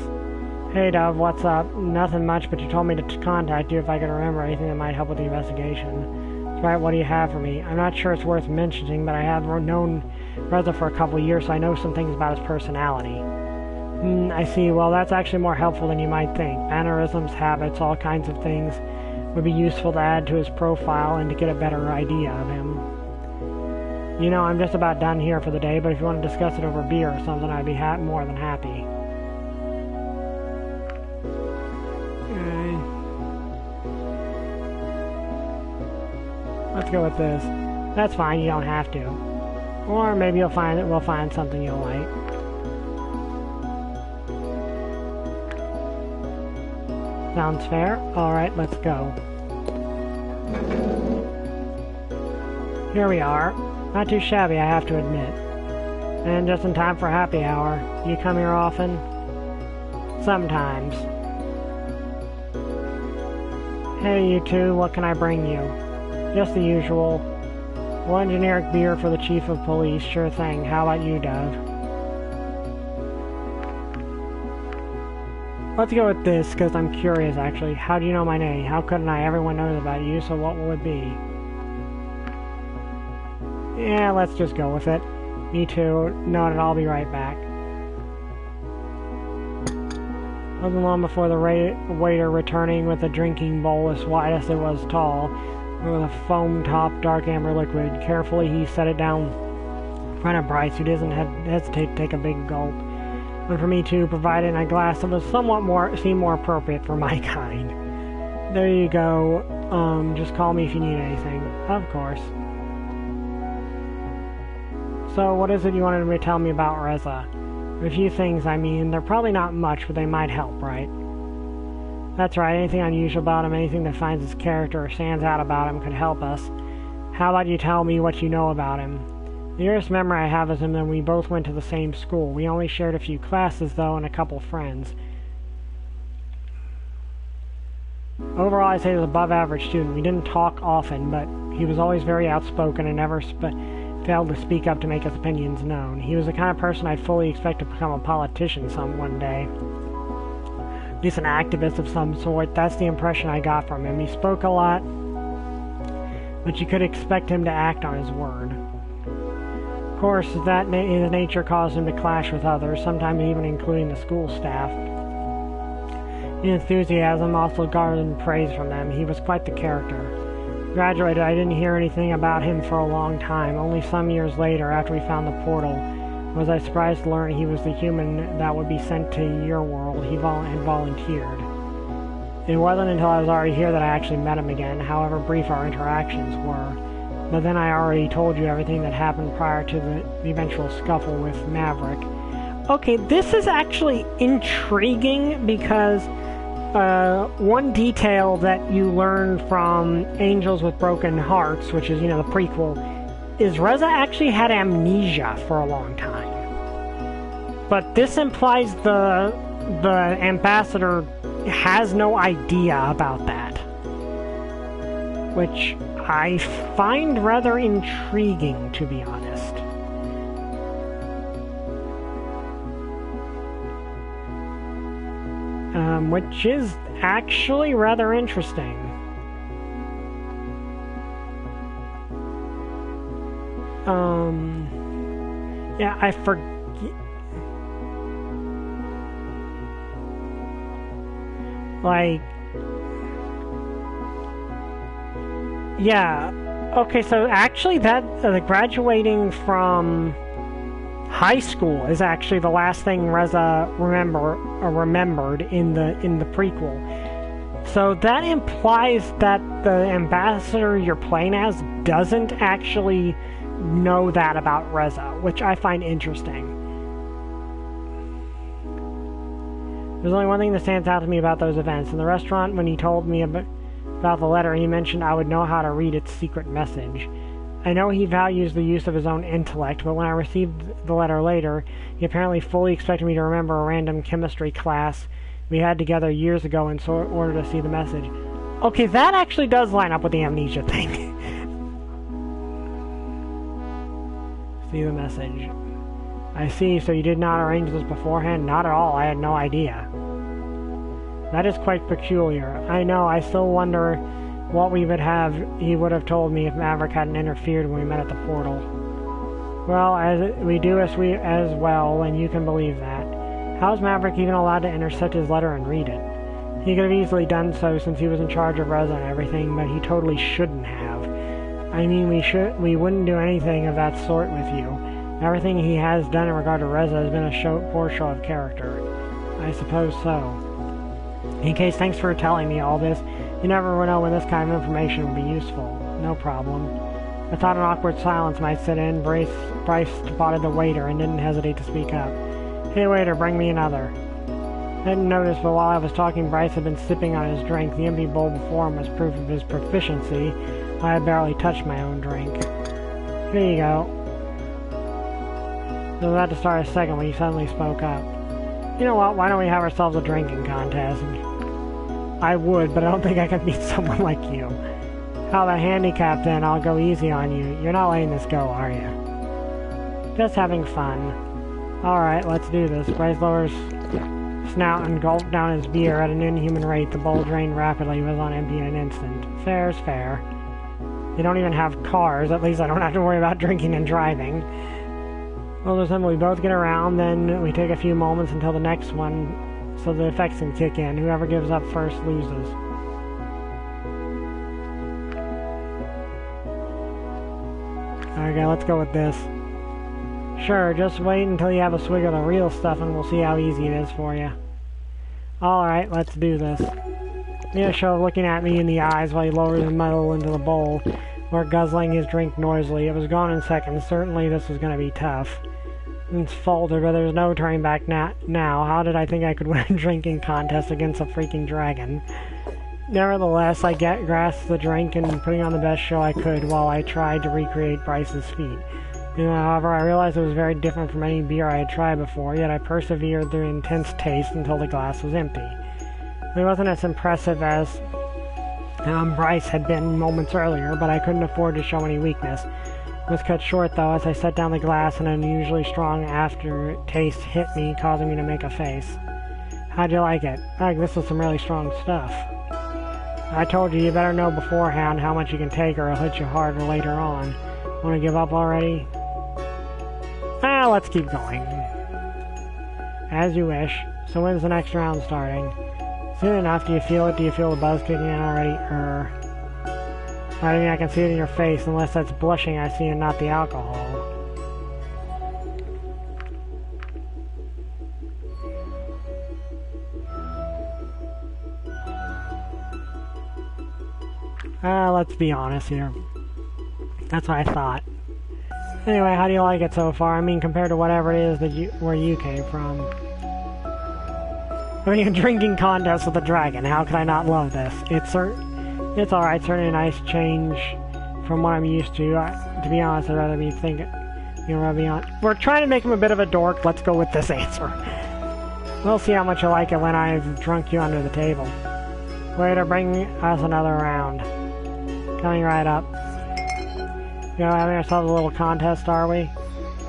Hey, Dove, what's up? Nothing much, but you told me to contact you if I could remember anything that might help with the investigation. That's right, what do you have for me? I'm not sure it's worth mentioning, but I have known Reza for a couple of years, so I know some things about his personality. I see. Well, that's actually more helpful than you might think. Mannerisms, habits, all kinds of things would be useful to add to his profile and to get a better idea of him. You know, I'm just about done here for the day, but if you want to discuss it over beer or something, I'd be more than happy. Let's go with this. That's fine, you don't have to. Or maybe we'll find something you'll like. Sounds fair. Alright, let's go. Here we are. Not too shabby, I have to admit. And just in time for happy hour. You come here often? Sometimes. Hey, you two, what can I bring you? Just the usual. One generic beer for the chief of police. Sure thing. How about you, Dove? Let's go with this, because I'm curious, actually. How do you know my name? How couldn't I? Everyone knows about you, so what will it be? Yeah, let's just go with it. Me too. Noted, I'll be right back. Wasn't long before the waiter returning with a drinking bowl as wide as it was tall, with a foam-topped dark amber liquid. Carefully, he set it down in front of Bryce, who doesn't hesitate to take a big gulp. But for me too, provided a glass that was seemed more appropriate for my kind. There you go. Just call me if you need anything. Of course. So, what is it you wanted to tell me about Reza? A few things, I mean. They're probably not much, but they might help, right? That's right. Anything unusual about him, anything that finds his character or stands out about him could help us. How about you tell me what you know about him? The earliest memory I have is him that we both went to the same school. We only shared a few classes, though, and a couple friends. Overall, I'd say he was an above-average student. We didn't talk often, but he was always very outspoken and never failed to speak up to make his opinions known. He was the kind of person I'd fully expect to become a politician one day. At least an activist of some sort. That's the impression I got from him. He spoke a lot, but you could expect him to act on his word. Of course, that his nature caused him to clash with others, sometimes even including the school staff. His enthusiasm also garnered praise from them. He was quite the character. Graduated, I didn't hear anything about him for a long time. Only some years later, after we found the portal, was I surprised to learn he was the human that would be sent to your world. He had volunteered. It wasn't until I was already here that I actually met him again, however brief our interactions were. But then I already told you everything that happened prior to the eventual scuffle with Maverick. Okay, this is actually intriguing because one detail that you learn from Angels with Broken Hearts, which is, you know, the prequel, is Reza actually had amnesia for a long time. But this implies the ambassador has no idea about that. Which I find rather intriguing, to be honest. Which is actually rather interesting. Yeah, I forget. Like, yeah. Okay, so actually that, graduating from high school is actually the last thing Reza remembered in the prequel. So that implies that the ambassador you're playing as doesn't actually know that about Reza, which I find interesting. There's only one thing that stands out to me about those events. In the restaurant, when he told me about the letter, he mentioned I would know how to read its secret message. I know he values the use of his own intellect, but when I received the letter later, he apparently fully expected me to remember a random chemistry class we had together years ago in order to see the message. Okay, that actually does line up with the amnesia thing. See the message. I see, so you did not arrange this beforehand? Not at all, I had no idea. That is quite peculiar. I know, I still wonder what he would have told me if Maverick hadn't interfered when we met at the portal. Well, as well, and you can believe that. How is Maverick even allowed to intercept his letter and read it? He could have easily done so since he was in charge of Reza and everything, but he totally shouldn't have. I mean, we wouldn't do anything of that sort with you. Everything he has done in regard to Reza has been a poor show of character. I suppose so. In case, thanks for telling me all this. You never know when this kind of information would be useful. No problem. I thought an awkward silence might set in. Bryce spotted the waiter and didn't hesitate to speak up. Hey waiter, bring me another. I didn't notice, but while I was talking, Bryce had been sipping on his drink. The empty bowl before him was proof of his proficiency. I had barely touched my own drink. Here you go. I was about to start a second when he suddenly spoke up. You know what, why don't we have ourselves a drinking contest? I would, but I don't think I can beat someone like you. How about handicap then? I'll go easy on you. You're not letting this go, are you? Just having fun. Alright, let's do this. Bryce lowers snout and gulped down his beer at an inhuman rate. The bowl drained rapidly. He was on empty in an instant. Fair's fair. They don't even have cars. At least I don't have to worry about drinking and driving. Well, we both get around, then we take a few moments until the next one, so the effects can kick in. Whoever gives up first loses. Okay, let's go with this. Sure, just wait until you have a swig of the real stuff and we'll see how easy it is for you. Alright, let's do this. Miyasho looking at me in the eyes while he lowers the metal into the bowl, or guzzling his drink noisily. It was gone in seconds. Certainly this was going to be tough. It's faltered, but there's no turning back now. How did I think I could win a drinking contest against a freaking dragon? Nevertheless, I grasped the drink and putting on the best show I could while I tried to recreate Bryce's feat. However, I realized it was very different from any beer I had tried before, yet I persevered through intense taste until the glass was empty. It wasn't as impressive as Bryce had been moments earlier, but I couldn't afford to show any weakness. It was cut short, though, as I set down the glass and an unusually strong aftertaste hit me, causing me to make a face. How'd you like it? This is some really strong stuff. I told you better know beforehand how much you can take or it'll hit you harder later on. Want to give up already? Let's keep going. As you wish. So when's the next round starting? Soon enough. Do you feel it? Do you feel the buzz kicking in already? I mean, I can see it in your face. Unless that's blushing I see and not the alcohol. Let's be honest here. That's what I thought. Anyway, how do you like it so far? I mean, compared to whatever it is that where you came from. I mean, a drinking contest with a dragon. How could I not love this? It's alright. Certainly a nice change from what I'm used to. To be honest, I'd rather be thinking. We're trying to make him a bit of a dork. Let's go with this answer. We'll see how much you like it when I've drunk you under the table. Waiter, bring us another round. Coming right up. You know, having ourselves a little contest, are we?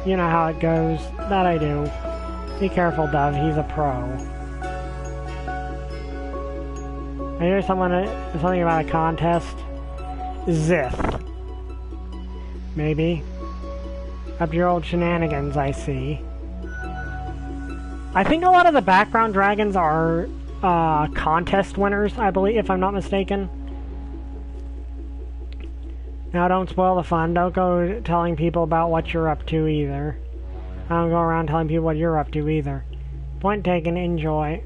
You know how it goes. That I do. Be careful, Dove. He's a pro. I hear something about a contest. Zith. Maybe. Up to your old shenanigans, I see. I think a lot of the background dragons are contest winners, I believe, if I'm not mistaken. Now, don't spoil the fun. Don't go telling people about what you're up to, either. I don't go around telling people what you're up to, either. Point taken. Enjoy.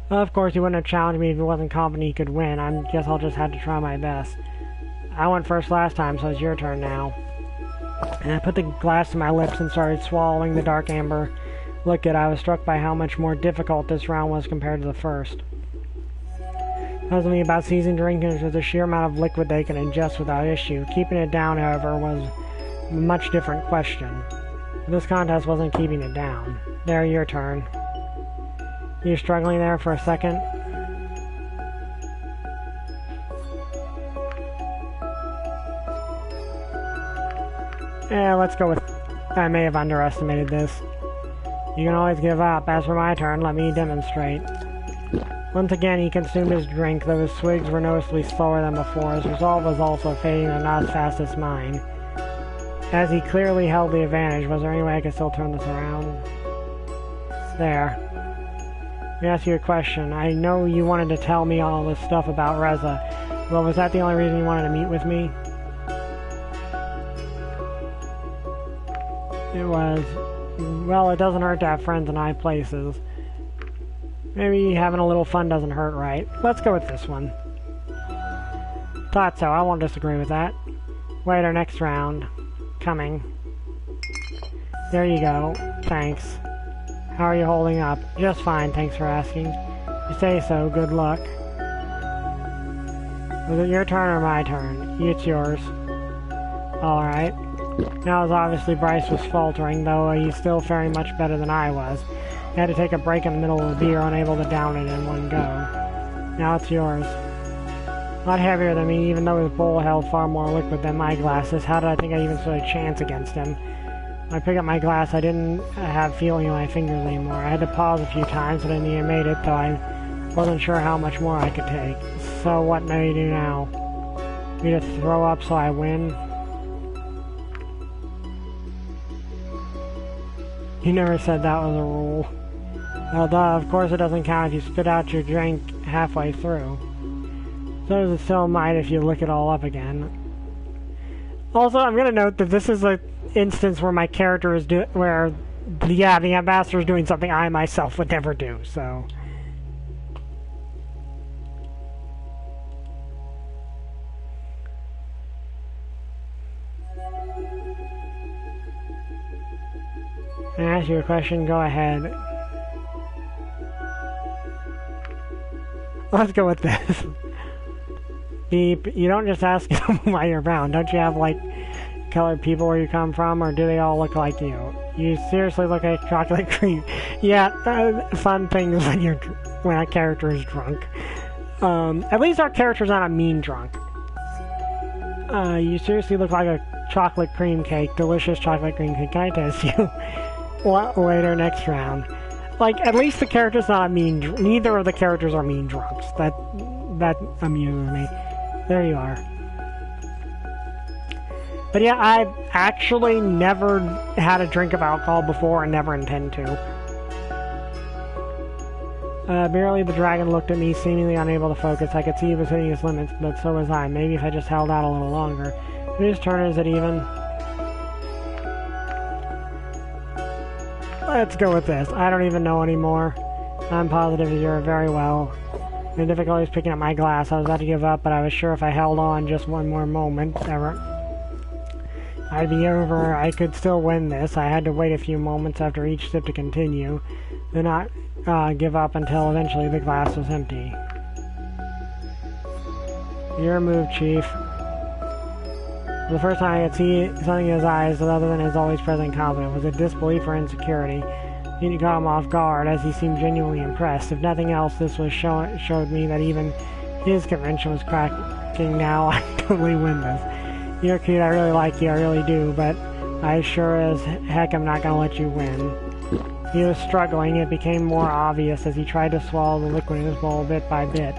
Well, of course, he wouldn't have challenged me if he wasn't confident he could win. I guess I'll just have to try my best. I went first last time, so it's your turn now. And I put the glass to my lips and started swallowing the dark amber liquid. I was struck by how much more difficult this round was compared to the first. Puzzling me about seasoned drinkers was the sheer amount of liquid they can ingest without issue. Keeping it down, however, was a much different question. This contest wasn't keeping it down. There, your turn. You struggling there for a second? Let's go with... I may have underestimated this. You can always give up. As for my turn, let me demonstrate. Once again, he consumed his drink, though his swigs were noticeably slower than before. His resolve was also fading, and not as fast as mine. As he clearly held the advantage, was there any way I could still turn this around? There. Let me ask you a question. I know you wanted to tell me all this stuff about Reza. Well, was that the only reason you wanted to meet with me? It was. Well, it doesn't hurt to have friends in high places. Maybe having a little fun doesn't hurt, right? Let's go with this one. Thought so. I won't disagree with that. Wait, our next round. Coming. There you go. Thanks. How are you holding up? Just fine, thanks for asking. You say so. Good luck. Was it your turn or my turn? It's yours. Alright. Now, as obviously Bryce was faltering, though he's still faring much better than I was. He had to take a break in the middle of the beer, unable to down it in one go. Now it's yours. A lot heavier than me, even though his bowl held far more liquid than my glasses. How did I think I even stood a chance against him? When I picked up my glass, I didn't have feeling in my fingers anymore. I had to pause a few times, but in the end made it, though I wasn't sure how much more I could take. So what may you do now? Me to throw up so I win? You never said that was a rule. Well, duh, of course it doesn't count if you spit out your drink halfway through. So does it still might if you lick it all up again. Also, I'm gonna note that this is an instance where my character is the ambassador is doing something I myself would never do, so... Can I ask you a question? Go ahead. Let's go with this. Beep. You don't just ask them why you're brown. Don't you have, like, colored people where you come from, or do they all look like you? You seriously look like chocolate cream. Yeah, fun things when a character is drunk. At least our character's not a mean drunk. You seriously look like a chocolate cream cake. Delicious chocolate cream cake. Can I test you? What later next round? Like, at least the character's not a mean... Neither of the characters are mean drunks. That amuses me. There you are. But yeah, I've actually never had a drink of alcohol before and never intend to. Barely the dragon looked at me, seemingly unable to focus. I could see he was hitting his limits, but so was I. Maybe if I just held out a little longer. Whose turn is it even? Let's go with this. I don't even know anymore. I'm positive you're very well. The difficulty is picking up my glass. I was about to give up, but I was sure if I held on just one more moment, I'd be over. I could still win this. I had to wait a few moments after each sip to continue, then not give up until eventually the glass was empty. Your move, Chief. For the first time I could see something in his eyes other than his always present confidence. Was it disbelief or insecurity? He got him off guard, as he seemed genuinely impressed. If nothing else, this was showed me that even His convention was cracking now. I totally win this. You're cute, I really like you, I really do, but I sure as heck am not gonna let you win. He was struggling. It became more obvious as he tried to swallow the liquid in his bowl bit by bit.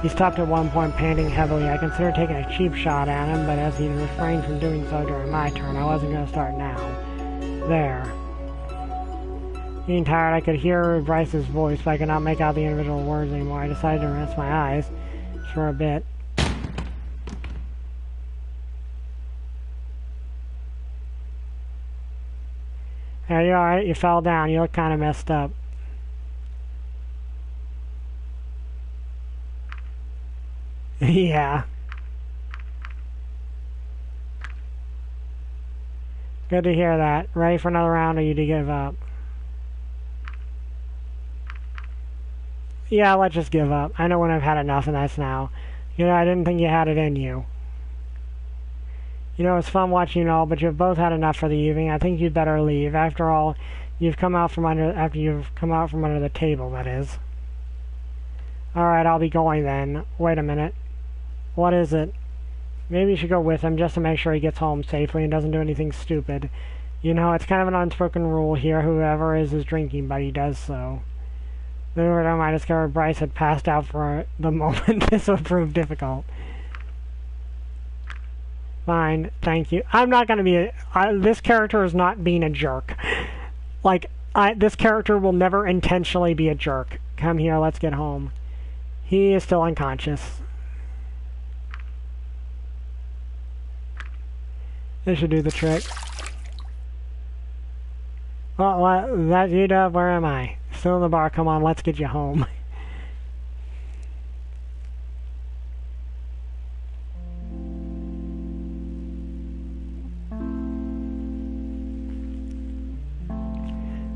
He stopped at one point, panting heavily. I considered taking a cheap shot at him, but as he refrained from doing so during my turn, I wasn't going to start now. There. Being tired, I could hear Bryce's voice, but I could not make out the individual words anymore. I decided to rest my eyes for a bit. Are you alright? You fell down. You look kind of messed up. Yeah. Good to hear that. Ready for another round or you to give up? Yeah, let's just give up. I know when I've had enough and that's now. You know, I didn't think you had it in you. You know, it's fun watching you all, but you've both had enough for the evening. I think you'd better leave. After all, you've come out from under the table, that is. Alright, I'll be going then. Wait a minute. What is it? Maybe you should go with him just to make sure he gets home safely and doesn't do anything stupid. You know, it's kind of an unspoken rule here. Whoever is his drinking buddy does so. Later on, I discovered Bryce had passed out for the moment. This would prove difficult. Fine, thank you. I'm not going to be this character is not being a jerk. Like, this character will never intentionally be a jerk. Come here, let's get home. He is still unconscious. This should do the trick. Well, that you, Dove? Where am I? Still in the bar. Come on, let's get you home.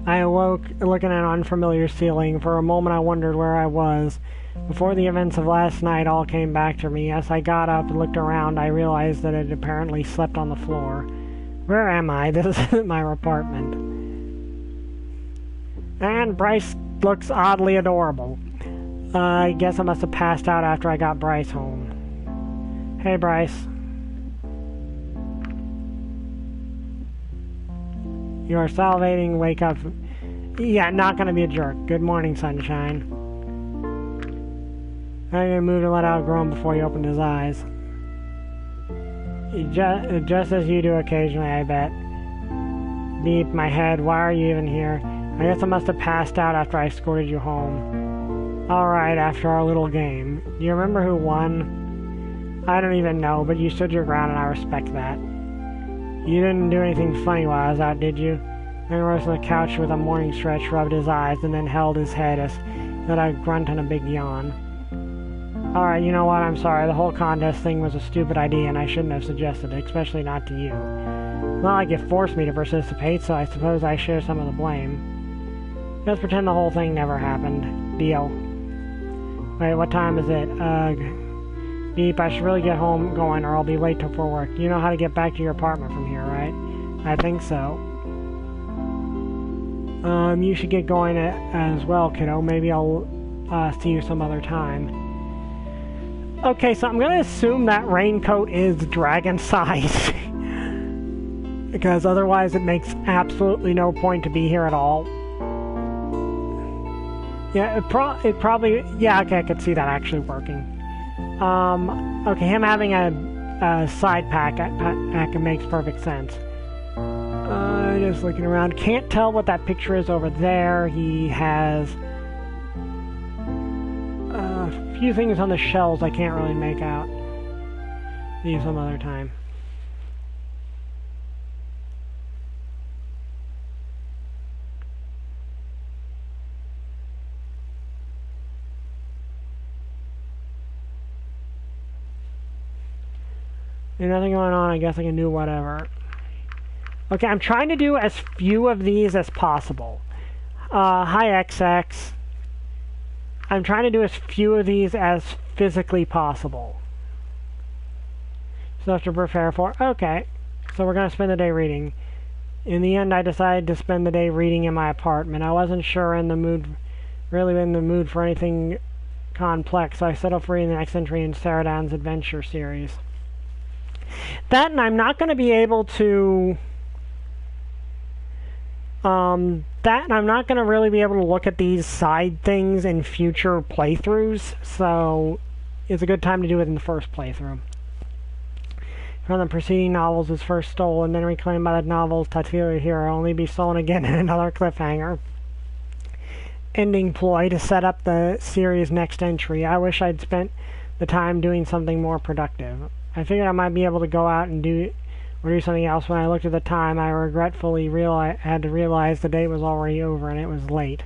I awoke looking at an unfamiliar ceiling. For a moment I wondered where I was. Before the events of last night all came back to me, as I got up and looked around, I realized that I had apparently slept on the floor. Where am I? This isn't my apartment. And Bryce looks oddly adorable. I guess I must have passed out after I got Bryce home. Hey, Bryce. You are salivating. Wake up. Yeah, not gonna be a jerk. Good morning, sunshine. I'm gonna move and let out a groan before he opened his eyes. Just as you do occasionally, I bet. Beep, my head. Why are you even here? I guess I must have passed out after I escorted you home. Alright, after our little game. Do you remember who won? I don't even know, but you stood your ground and I respect that. You didn't do anything funny while I was out, did you? Then rose on the couch with a morning stretch, rubbed his eyes, and then held his head as let out a grunt and a big yawn. Alright, you know what? I'm sorry. The whole contest thing was a stupid idea and I shouldn't have suggested it, especially not to you. It's not like you forced me to participate, so I suppose I share some of the blame. Just pretend the whole thing never happened. Deal. Wait, what time is it? Beep, I should really get home going or I'll be late for work. You know how to get back to your apartment from here, right? I think so. You should get going as well, kiddo. Maybe I'll see you some other time. Okay, so I'm going to assume that raincoat is dragon-sized. Because otherwise it makes absolutely no point to be here at all. Yeah, it probably... Yeah, okay, I could see that actually working. Okay, him having a side pack makes perfect sense. Just looking around. Can't tell what that picture is over there. He has a few things on the shelves I can't really make out. See you some other time. There's nothing going on. I guess I can do whatever. Okay, I'm trying to do as few of these as possible. Hi, XX. I'm trying to do as few of these as physically possible. Stuff to prepare for. Okay, so we're going to spend the day reading. In the end, I decided to spend the day reading in my apartment. I wasn't sure really in the mood for anything complex, so I settle for reading the next entry in Saradan's adventure series. That, and I'm not going to be able to... that, and I'm not going to really be able to look at these side things in future playthroughs, so it's a good time to do it in the first playthrough. From the preceding novels is first stolen, then reclaimed by the novel's titular hero, only be stolen again in another cliffhanger. Ending ploy to set up the series' next entry. I wish I'd spent the time doing something more productive. I figured I might be able to go out and do something else. When I looked at the time, I regretfully had to realize the date was already over and it was late.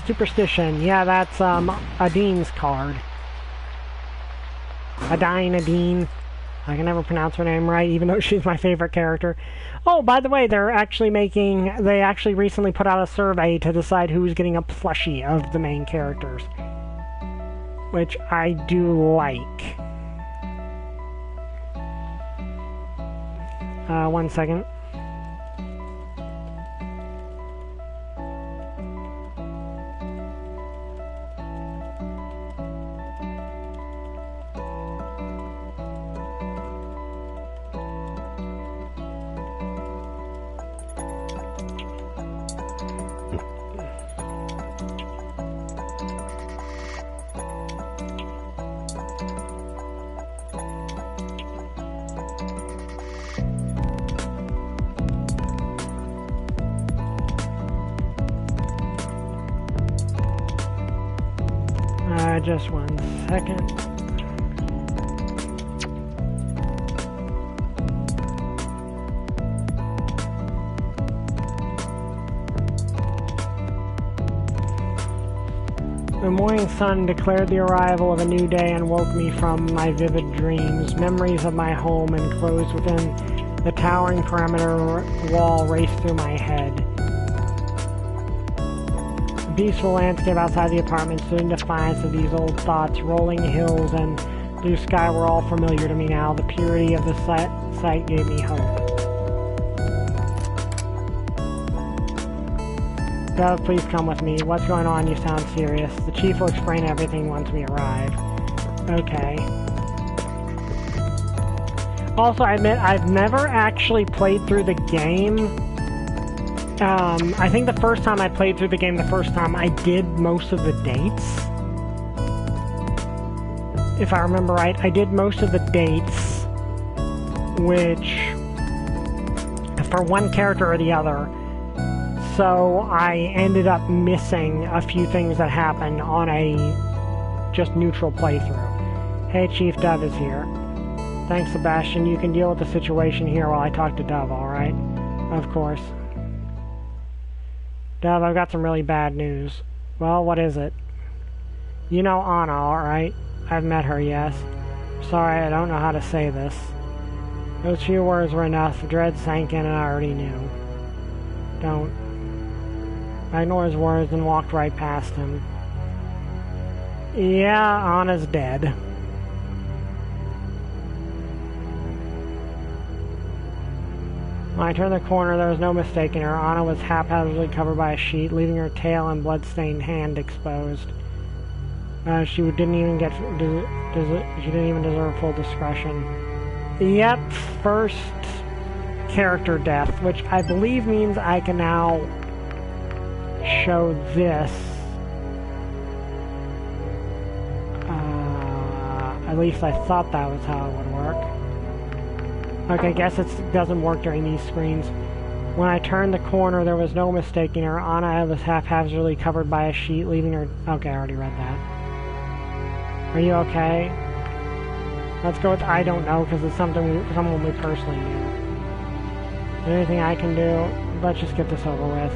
Superstition. Yeah, that's Adine's card. Adine. I can never pronounce her name right, even though she's my favorite character. Oh, by the way, they actually recently put out a survey to decide who's getting a plushie of the main characters. Which I do like. 1 second. Just 1 second. The morning sun declared the arrival of a new day and woke me from my vivid dreams. Memories of my home enclosed within the towering perimeter wall raced through my head. The peaceful landscape outside the apartment stood in defiance of these old thoughts. Rolling hills and blue sky were all familiar to me now. The purity of the sight gave me hope. Dove, please come with me. What's going on? You sound serious. The chief will explain everything once we arrive. Okay. Also, I admit, I've never actually played through the game. I think the first time I played through the game I did most of the dates. If I remember right, I did most of the dates, which, for one character or the other. So I ended up missing a few things that happened on a just neutral playthrough. Hey, Chief, Dove is here. Thanks, Sebastian. You can deal with the situation here while I talk to Dove, alright? Of course. Dove, I've got some really bad news. Well, what is it? You know Anna, alright? I've met her, yes. Sorry, I don't know how to say this. Those few words were enough. Dread sank in and I already knew. Don't. I ignored his words and walked right past him. Yeah, Anna's dead. When I turned the corner, there was no mistaking her. Anna was haphazardly covered by a sheet, leaving her tail and blood-stained hand exposed. She didn't even deserve full discretion. Yep, first character death, which I believe means I can now show this. At least I thought that was how it would work. Okay, guess it doesn't work during these screens. When I turned the corner, there was no mistaking her. Anna was haphazardly covered by a sheet, leaving her... Okay, I already read that. Are you okay? Let's go with I don't know, because it's someone we personally knew. Is there anything I can do? Let's just get this over with.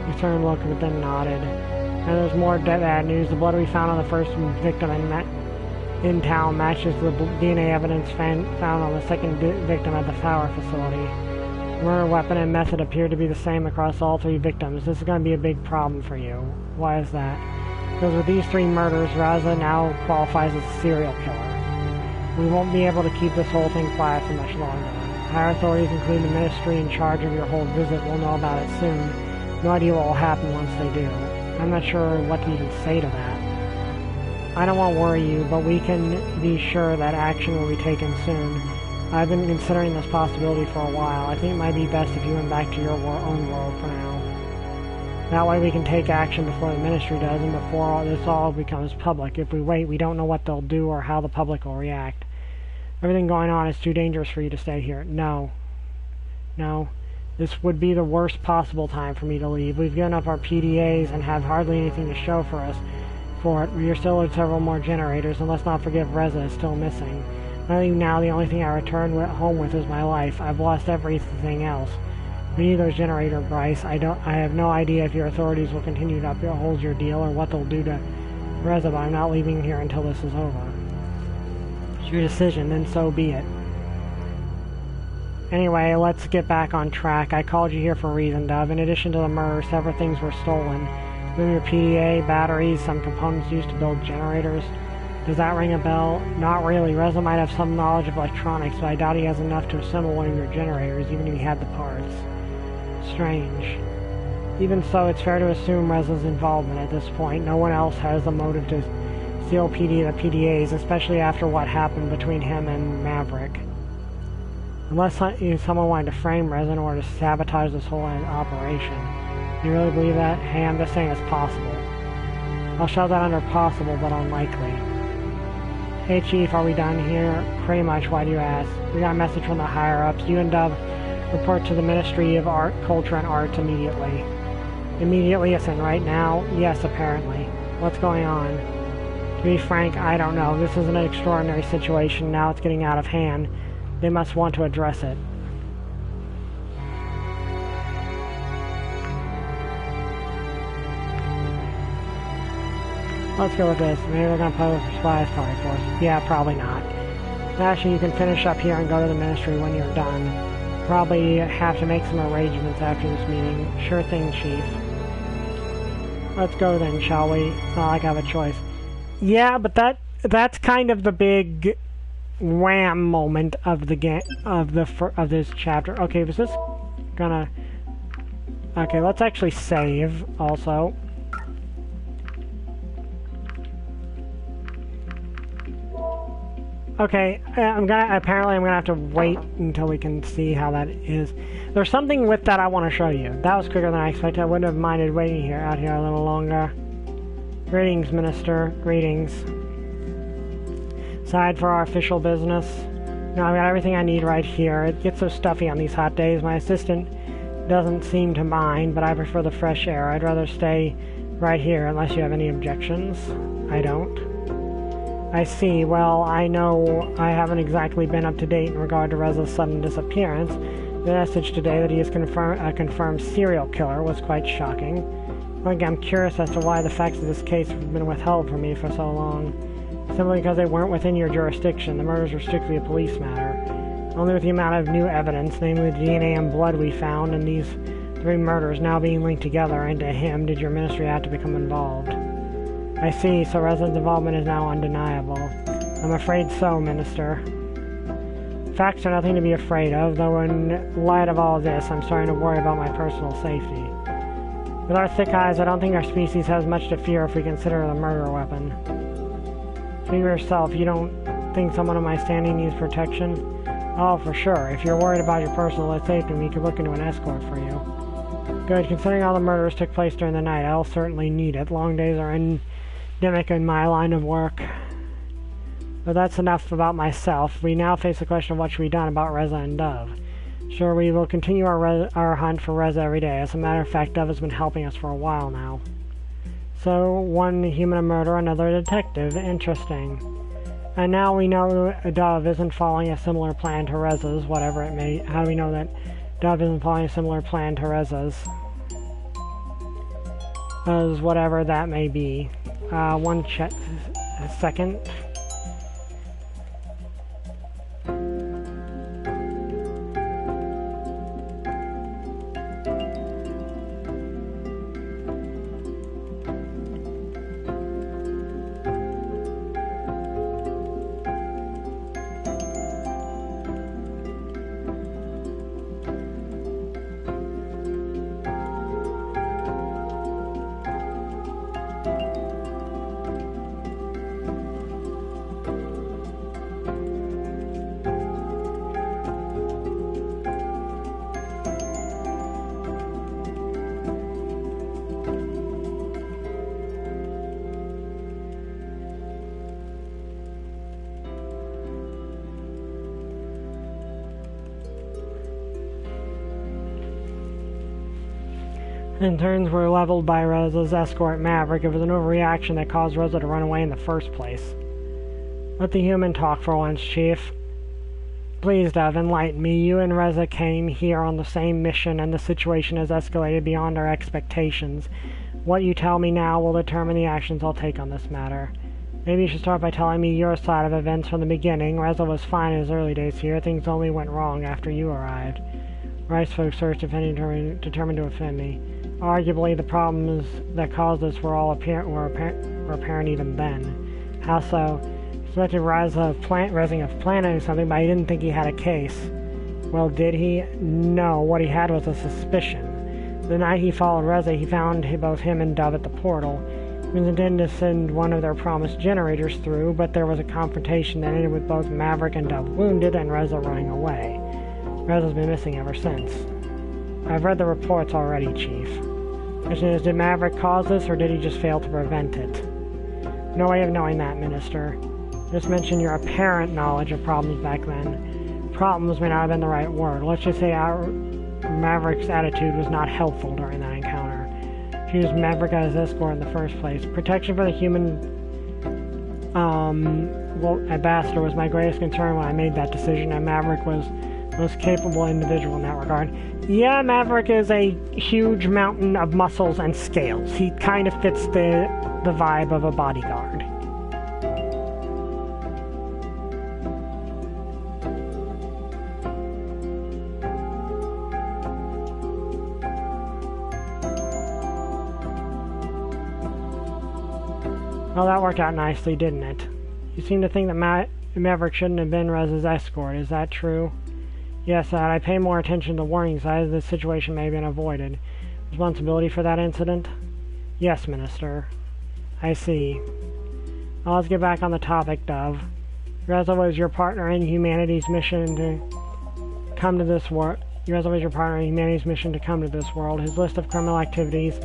He turned, looked, but then nodded. And there's more bad news. The blood we found on the first victim in town matches the DNA evidence found on the second victim at the power facility. The murder weapon and method appear to be the same across all 3 victims. This is going to be a big problem for you. Why is that? Because with these 3 murders, Raza now qualifies as a serial killer. We won't be able to keep this whole thing quiet for much longer. Higher authorities, including the ministry in charge of your whole visit, will know about it soon. No idea what will happen once they do. I'm not sure what to even say to that. I don't want to worry you, but we can be sure that action will be taken soon. I've been considering this possibility for a while. I think it might be best if you went back to your own world for now. That way we can take action before the ministry does and before this all becomes public. If we wait, we don't know what they'll do or how the public will react. Everything going on is too dangerous for you to stay here. No. No. This would be the worst possible time for me to leave. We've given up our PDAs and have hardly anything to show for us for it. We are still at several more generators, and let's not forget Reza is still missing. I think now the only thing I return home with is my life. I've lost everything else. We need those generator, Bryce. I have no idea if your authorities will continue to uphold your deal or what they'll do to Reza, but I'm not leaving here until this is over. It's your decision, then so be it. Anyway, let's get back on track. I called you here for a reason, Dove. In addition to the murder, several things were stolen. Your PDA, batteries, some components used to build generators. Does that ring a bell? Not really. Reza might have some knowledge of electronics, but I doubt he has enough to assemble one of your generators, even if he had the parts. Strange. Even so, it's fair to assume Reza's involvement at this point. No one else has the motive to steal the PDAs, especially after what happened between him and Maverick. Unless someone wanted to frame Reza in order to sabotage this whole operation. You really believe that? Hey, I'm just saying it's possible. I'll shove that under possible, but unlikely. Hey, Chief, are we done here? Pretty much, why do you ask? We got a message from the higher-ups. You and Dove report to the Ministry of Art, Culture, and Arts immediately. Immediately, as in right now? Yes, apparently. What's going on? To be frank, I don't know. This is an extraordinary situation. Now it's getting out of hand. They must want to address it. Let's go with this. Maybe they're going to play with spies party for us. Yeah, probably not. Actually, you can finish up here and go to the Ministry when you're done. Probably have to make some arrangements after this meeting. Sure thing, Chief. Let's go then, shall we? It's not like I have a choice. Yeah, but that's kind of the big wham moment of the game of this chapter. Okay, was this gonna? Okay, let's actually save also. Okay, apparently I'm gonna have to wait until we can see how that is. There's something with that I want to show you. That was quicker than I expected. I wouldn't have minded waiting out here a little longer. Greetings, Minister. Greetings. Aside for our official business. No, I've got everything I need right here. It gets so stuffy on these hot days. My assistant doesn't seem to mind, but I prefer the fresh air. I'd rather stay right here unless you have any objections. I don't. I see. Well, I know I haven't exactly been up to date in regard to Reza's sudden disappearance. The message today that he is a confirmed serial killer was quite shocking. I'm curious as to why the facts of this case have been withheld from me for so long. Simply because they weren't within your jurisdiction. The murders were strictly a police matter. Only with the amount of new evidence, namely the DNA and blood we found, and these 3 murders now being linked together into him, did your ministry have to become involved. I see, so Reza's involvement is now undeniable. I'm afraid so, Minister. Facts are nothing to be afraid of, though in light of all this, I'm starting to worry about my personal safety. With our thick eyes, I don't think our species has much to fear if we consider the murder weapon. For yourself, you don't think someone of my standing needs protection? Oh, for sure. If you're worried about your personal safety, we could look into an escort for you. Good. Considering all the murders took place during the night, I'll certainly need it. Long days are endemic in my line of work. But that's enough about myself. We now face the question of what should be done about Reza and Dove. Sure, we will continue our hunt for Reza every day. As a matter of fact, Dove has been helping us for a while now. So, one human a murderer, another a detective. Interesting. And now we know Dove isn't following a similar plan to Reza's, whatever it may... How do we know that Dove isn't following a similar plan to Reza's? As whatever that may be. One second. Interns were leveled by Reza's escort Maverick. It was an overreaction that caused Reza to run away in the first place. Let the human talk for once, Chief. Please, Dev, enlighten me. You and Reza came here on the same mission, and the situation has escalated beyond our expectations. What you tell me now will determine the actions I'll take on this matter. Maybe you should start by telling me your side of events from the beginning. Reza was fine in his early days here. Things only went wrong after you arrived. Rice folks searched if any determined to offend me. Arguably, the problems that caused this were apparent even then. How so? Suspected Reza of planning something, but I didn't think he had a case. Well, did he? No, what he had was a suspicion. The night he followed Reza, he found both him and Dove at the portal. He was intending to send one of their promised generators through, but there was a confrontation that ended with both Maverick and Dove wounded and Reza running away. Reza's been missing ever since. I've read the reports already, Chief. The question is, did Maverick cause this, or did he just fail to prevent it? No way of knowing that, Minister. Just mention your apparent knowledge of problems back then. Problems may not have been the right word. Let's just say Maverick's attitude was not helpful during that encounter. She used Maverick as escort in the first place. Protection for the human ambassador was my greatest concern when I made that decision, and Maverick was the most capable individual in that regard. Yeah, Maverick is a huge mountain of muscles and scales. He kind of fits the vibe of a bodyguard. Well, that worked out nicely, didn't it? You seem to think that Maverick shouldn't have been Reza's escort. Is that true? Yes, had I paid more attention to the warning signs, this situation may have been avoided. Responsibility for that incident? Yes, Minister. I see. Well, let's get back on the topic, Dove. Reza was your partner in humanity's mission to come to this world. Reza was your partner in humanity's mission to come to this world. His list of criminal activities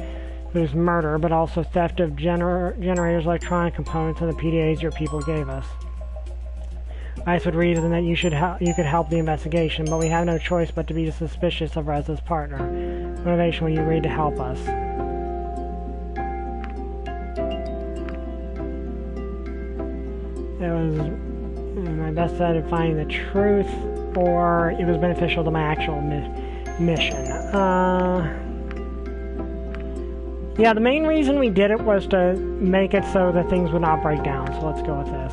includes murder, but also theft of generators, electronic components, and the PDAs your people gave us. Rice would reason that you could help the investigation, but we have no choice but to be suspicious of Reza's partner. What motivation will you read to help us? It was my best bet at finding the truth, or it was beneficial to my actual mission. Yeah, the main reason we did it was to make it so that things would not break down, so let's go with this.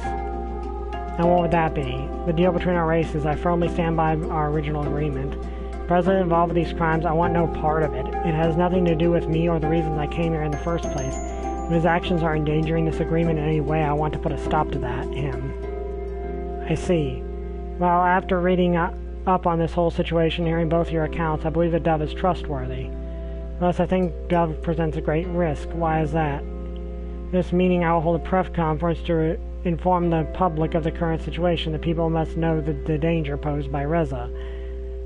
And what would that be? The deal between our races. I firmly stand by our original agreement. The president involved with these crimes, I want no part of it. It has nothing to do with me or the reasons I came here in the first place. If his actions are endangering this agreement in any way, I want to put a stop to him. I see. Well, after reading up on this whole situation, hearing both your accounts, I believe that Dove is trustworthy. Thus, I think Dove presents a great risk. Why is that? This meeting, I will hold a press conference to inform the public of the current situation. The people must know the danger posed by Reza.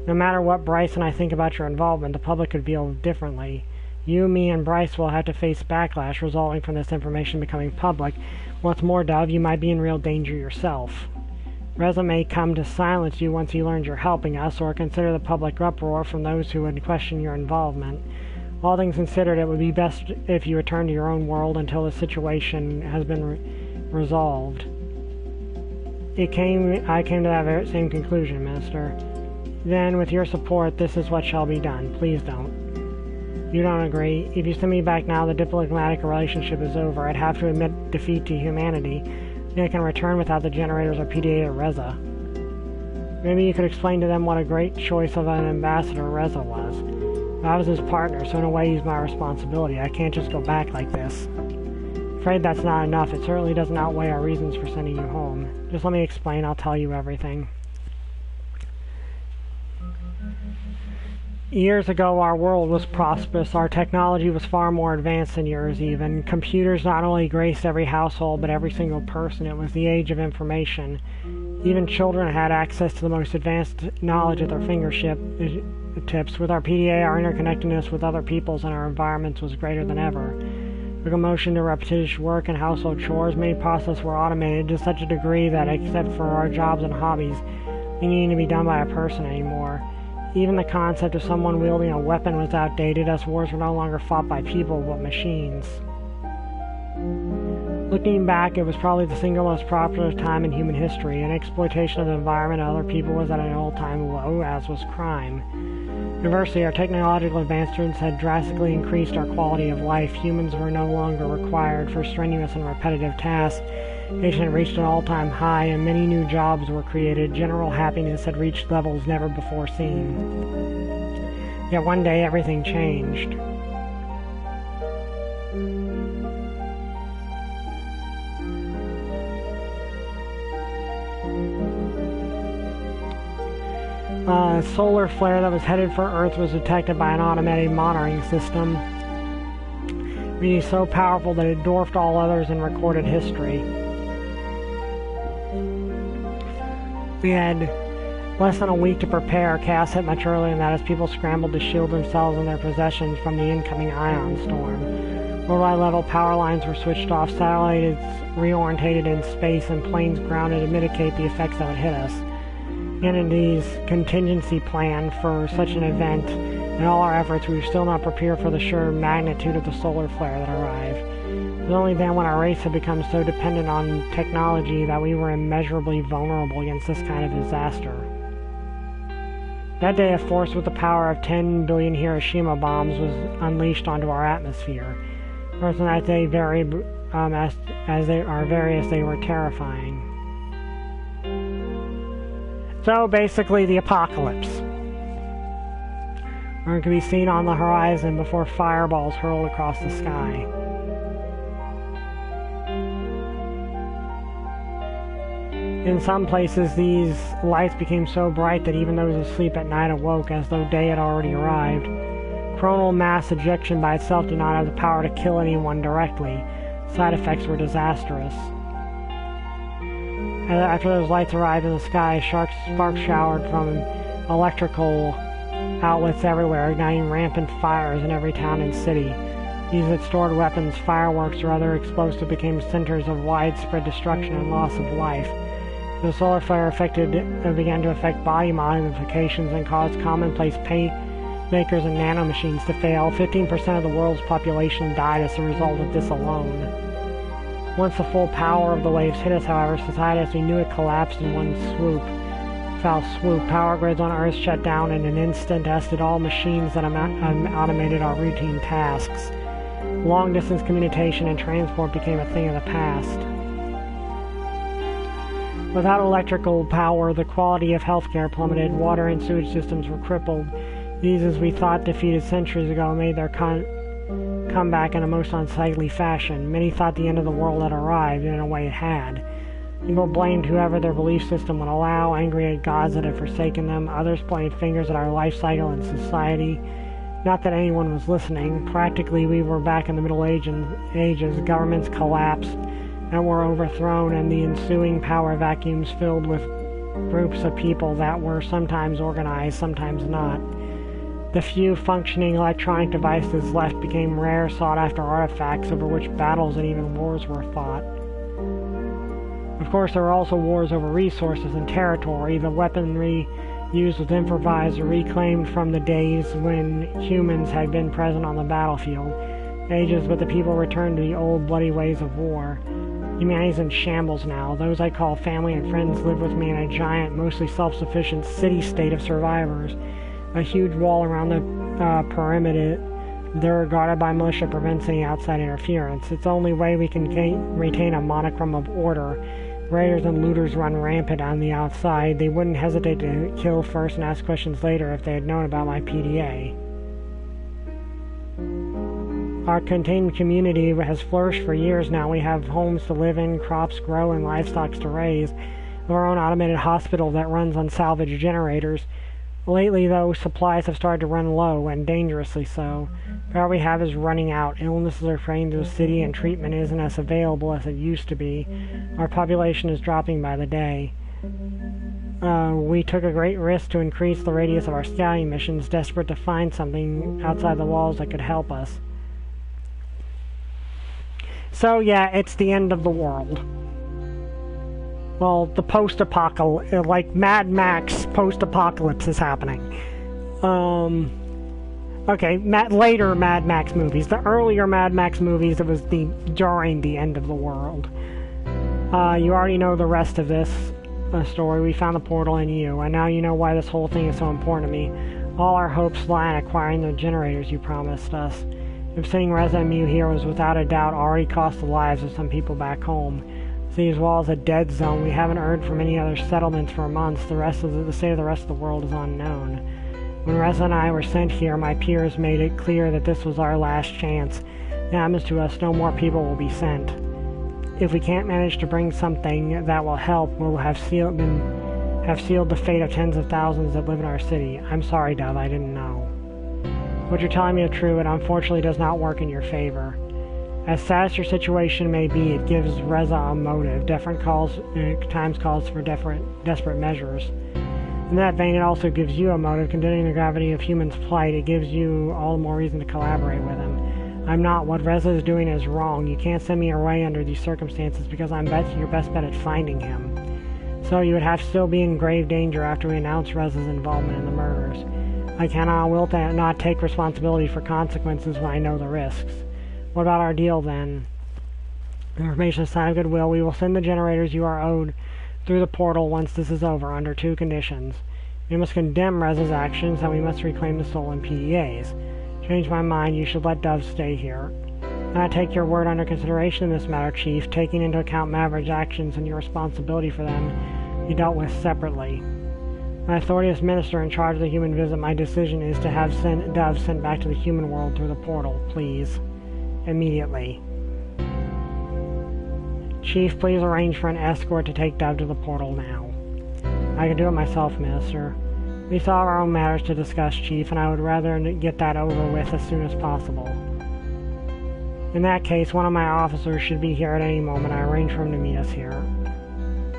No matter what Bryce and I think about your involvement, the public could feel differently. You, me, and Bryce will have to face backlash resulting from this information becoming public. What's more, Dove, you might be in real danger yourself. Reza may come to silence you once he learns you're helping us, or consider the public uproar from those who would question your involvement. All things considered, it would be best if you return to your own world until the situation has been resolved. I came to that very same conclusion, Minister. Then, with your support, this is what shall be done. Please don't. You don't agree? If you send me back now, the diplomatic relationship is over. I'd have to admit defeat to humanity. Then I can return without the generators or PDA or Reza. Maybe you could explain to them what a great choice of an ambassador Reza was. I was his partner, so in a way he's my responsibility. I can't just go back like this. Afraid that's not enough. It certainly doesn't outweigh our reasons for sending you home. Just let me explain. I'll tell you everything. Years ago, our world was prosperous. Our technology was far more advanced than yours even. Computers not only graced every household, but every single person. It was the age of information. Even children had access to the most advanced knowledge at their fingertips. With our PDA, our interconnectedness with other peoples and our environments was greater than ever. With a motion to repetitious work and household chores, many processes were automated to such a degree that, except for our jobs and hobbies, they needed to be done by a person anymore. Even the concept of someone wielding a weapon was outdated, as wars were no longer fought by people but machines. Looking back, it was probably the single most popular time in human history, and exploitation of the environment and other people was at an all-time low, as was crime. Conversely, our technological advancements had drastically increased our quality of life. Humans were no longer required for strenuous and repetitive tasks. Education had reached an all-time high, and many new jobs were created. General happiness had reached levels never before seen. Yet one day, everything changed. A solar flare that was headed for Earth was detected by an automated monitoring system, being so powerful that it dwarfed all others in recorded history. We had less than a week to prepare. Chaos hit much earlier than that as people scrambled to shield themselves and their possessions from the incoming ion storm. Worldwide level power lines were switched off, satellites reorientated in space, and planes grounded to mitigate the effects that would hit us. Kennedy's contingency plan for such an event, and all our efforts, we were still not prepared for the sheer magnitude of the solar flare that arrived. It was only then when our race had become so dependent on technology that we were immeasurably vulnerable against this kind of disaster. That day, a force with the power of 10 billion Hiroshima bombs was unleashed onto our atmosphere. First, that day varied as they were terrifying. So basically, the apocalypse. It could be seen on the horizon before fireballs hurled across the sky. In some places, these lights became so bright that even those asleep at night awoke as though day had already arrived. Coronal mass ejection by itself did not have the power to kill anyone directly. Side effects were disastrous. After those lights arrived in the sky, sparks showered from electrical outlets everywhere, igniting rampant fires in every town and city. These that stored weapons, fireworks, or other explosives became centers of widespread destruction and loss of life. The solar flare began to affect body modifications and caused commonplace paint makers and nanomachines to fail. 15% of the world's population died as a result of this alone. Once the full power of the waves hit us, however, society as we knew it collapsed in one foul swoop. Power grids on Earth shut down in an instant, as did all machines that automated our routine tasks. Long-distance communication and transport became a thing of the past. Without electrical power, the quality of healthcare plummeted. Water and sewage systems were crippled. These, as we thought, defeated centuries ago, made their comeback in a most unsightly fashion. Many thought the end of the world had arrived, and in a way it had. People blamed whoever their belief system would allow, angry at gods that had forsaken them. Others pointed fingers at our life cycle and society. Not that anyone was listening. Practically, we were back in the Middle Ages. Governments collapsed and were overthrown, and the ensuing power vacuums filled with groups of people that were sometimes organized, sometimes not. The few functioning electronic devices left became rare, sought-after artifacts over which battles and even wars were fought. Of course, there were also wars over resources and territory. The weaponry used was improvised or reclaimed from the days when humans had been present on the battlefield. Ages, but the people returned to the old bloody ways of war. Humanity's in shambles now. Those I call family and friends live with me in a giant, mostly self-sufficient city-state of survivors. A huge wall around the perimeter. They're guarded by militia prevents any outside interference. It's the only way we can retain a modicum of order. Raiders and looters run rampant on the outside. They wouldn't hesitate to kill first and ask questions later if they had known about my PDA. Our contained community has flourished for years now. We have homes to live in, crops grow, and livestock to raise. Our own automated hospital that runs on salvage generators. Lately, though, supplies have started to run low, and dangerously so. Power we have is running out. Illnesses are freighting to the city, and treatment isn't as available as it used to be. Our population is dropping by the day. We took a great risk to increase the radius of our scouting missions, desperate to find something outside the walls that could help us. So, yeah, it's the end of the world. Well, the post-apocalypse, like Mad Max post-apocalypse is happening. Okay, later Mad Max movies. The earlier Mad Max movies, it was during the end of the world. You already know the rest of this story. We found the portal in you, and now you know why this whole thing is so important to me. All our hopes lie in acquiring the generators you promised us. If seeing Reza and Mew here was without a doubt already cost the lives of some people back home. See, as well as a dead zone, we haven't heard from any other settlements for months. The state of the rest of the world is unknown. When Reza and I were sent here, my peers made it clear that this was our last chance. It happens to us, no more people will be sent. If we can't manage to bring something that will help, we'll have sealed the fate of tens of thousands that live in our city. I'm sorry, Dove, I didn't know. What you're telling me is true, it unfortunately does not work in your favor. As sad as your situation may be, it gives Reza a motive. Different times calls for desperate measures. In that vein, it also gives you a motive. Considering the gravity of humans' plight, it gives you all the more reason to collaborate with him. I'm not. What Reza is doing is wrong. You can't send me away under these circumstances because I'm your best bet at finding him. So you would have to still be in grave danger after we announce Reza's involvement in the murders. I cannot will not take responsibility for consequences when I know the risks. What about our deal then? Information is a sign of goodwill. We will send the generators you are owed through the portal once this is over, under 2 conditions. We must condemn Reza's actions, and we must reclaim the stolen PDAs. Change my mind, you should let Dove stay here. And I take your word under consideration in this matter, Chief, taking into account Maverick's actions and your responsibility for them be dealt with separately. My authority as minister in charge of the human visit, my decision is to have Dove sent back to the human world through the portal, please. Immediately. Chief, please arrange for an escort to take Dove to the portal now. I can do it myself, Minister. We still have our own matters to discuss, Chief, and I would rather get that over with as soon as possible. In that case, one of my officers should be here at any moment. I arranged for him to meet us here.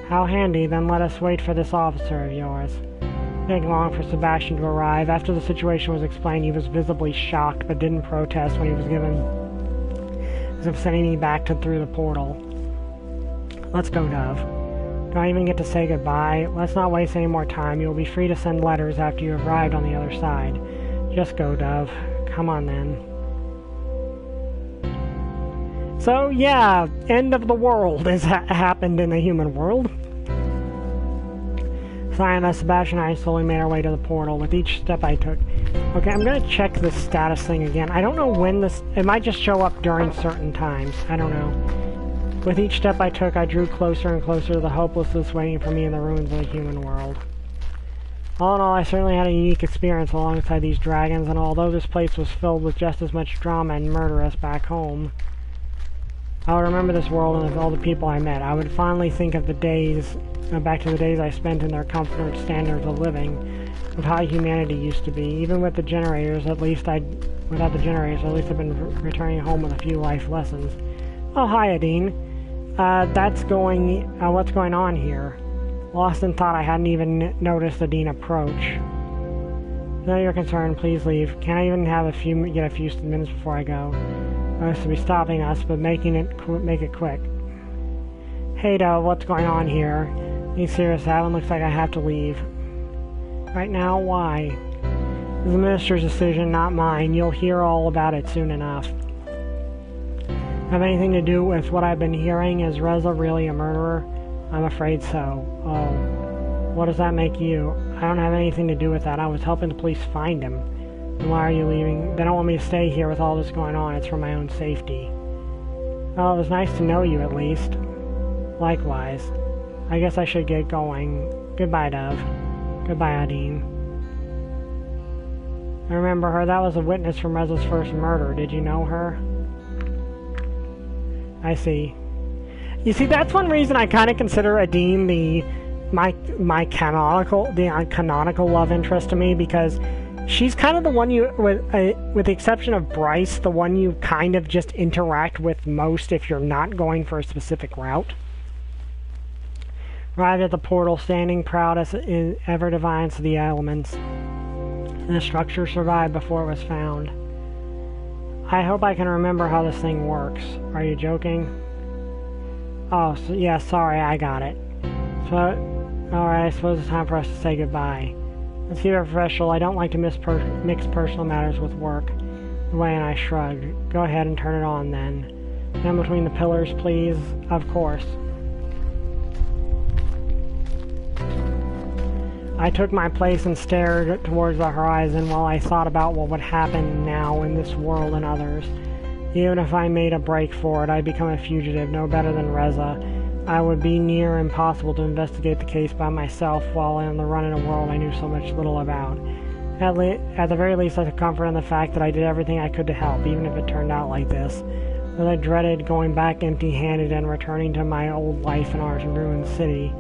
How handy, then let us wait for this officer of yours. It didn't take long for Sebastian to arrive. After the situation was explained, he was visibly shocked, but didn't protest when he was given as if sending me back through the portal. Let's go, Dove. Don't even get to say goodbye. Let's not waste any more time. You'll be free to send letters after you have arrived on the other side. Just go, Dove. Come on, then. So, yeah, end of the world has happened in the human world. Simon, Sebastian and I slowly made our way to the portal with each step I took. Okay, I'm going to check the status thing again. I don't know when this... It might just show up during certain times. I don't know. With each step I took, I drew closer and closer to the hopelessness waiting for me in the ruins of the human world. All in all, I certainly had a unique experience alongside these dragons, and although this place was filled with just as much drama and murder as back home, I would remember this world and all the people I met. I would fondly think of the days, back to the days I spent in their comfort standards of living, of how humanity used to be. Even with the generators, without the generators, at least I've been returning home with a few life lessons. Oh, hi, Adine. What's going on here? Lost in thought, I hadn't even noticed Adine approach. No, you're concerned, please leave. Can I even have get a few minutes before I go? I used to be stopping us, but make it quick. Hey, Dove, what's going on here? Being serious, Alan, looks like I have to leave. Right now? Why? It's the minister's decision, not mine. You'll hear all about it soon enough. Have anything to do with what I've been hearing? Is Reza really a murderer? I'm afraid so. Oh. What does that make you? I don't have anything to do with that. I was helping the police find him. And why are you leaving? They don't want me to stay here with all this going on. It's for my own safety. Well, it was nice to know you, at least. Likewise. I guess I should get going. Goodbye, Dove. Goodbye, Adine. I remember her. That was a witness from Reza's first murder. Did you know her? I see. You see, that's one reason I kind of consider Adine my canonical love interest to me, because she's kind of the one with the exception of Bryce, the one you kind of just interact with most if you're not going for a specific route. Arrived at the portal, standing proud as ever defiance of the elements, and the structure survived before it was found. I hope I can remember how this thing works. Are you joking? Oh, so, yeah, sorry, I got it. So, alright, I suppose it's time for us to say goodbye. Let's keep it professional. I don't like to mix personal matters with work. Wei and I shrugged. Go ahead and turn it on, then. Down between the pillars, please. Of course. I took my place and stared towards the horizon while I thought about what would happen now in this world and others. Even if I made a break for it, I'd become a fugitive, no better than Reza. I would be near impossible to investigate the case by myself while on the run in a world I knew so much little about. At the very least, I took comfort in the fact that I did everything I could to help, even if it turned out like this. But I dreaded going back empty-handed and returning to my old life in our ruined city.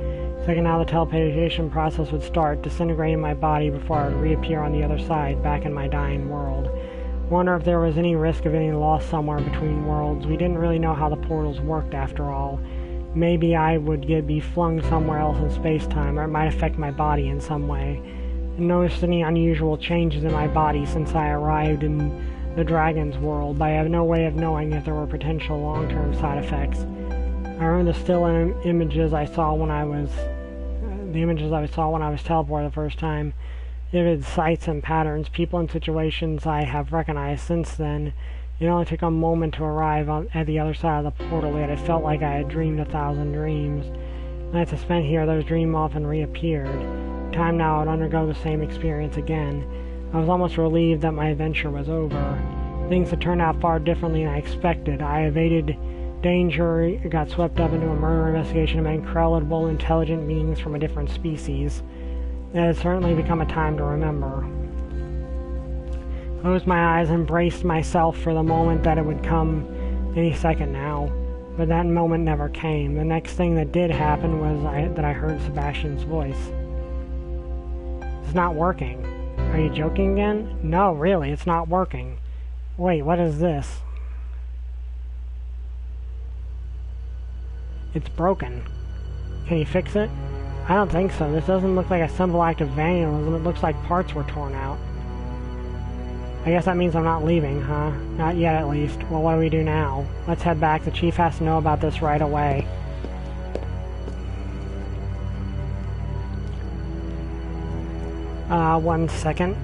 Thinking how the teleportation process would start, disintegrating my body before I would reappear on the other side, back in my dying world. Wonder if there was any risk of getting lost somewhere between worlds. We didn't really know how the portals worked after all. Maybe I would be flung somewhere else in space-time, or it might affect my body in some way. I noticed any unusual changes in my body since I arrived in the dragon's world, but I have no way of knowing if there were potential long-term side effects. I remember the still images I saw when I was teleported the first time. Vivid sights and patterns, people and situations I have recognized since then. It only took a moment to arrive at the other side of the portal, yet it felt like I had dreamed 1,000 dreams. Nights I spent here, those dreams often reappeared. Time now I would undergo the same experience again. I was almost relieved that my adventure was over. Things had turned out far differently than I expected. I evaded danger, got swept up into a murder investigation of incredible, intelligent beings from a different species. It had certainly become a time to remember. I closed my eyes and braced myself for the moment that it would come any second now. But that moment never came. The next thing that did happen was that I heard Sebastian's voice. It's not working. Are you joking again? No, really, it's not working. Wait, what is this? It's broken. Can you fix it? I don't think so. This doesn't look like a simple act of vandalism. It looks like parts were torn out. I guess that means I'm not leaving, huh? Not yet, at least. Well, what do we do now? Let's head back. The chief has to know about this right away. 1 second.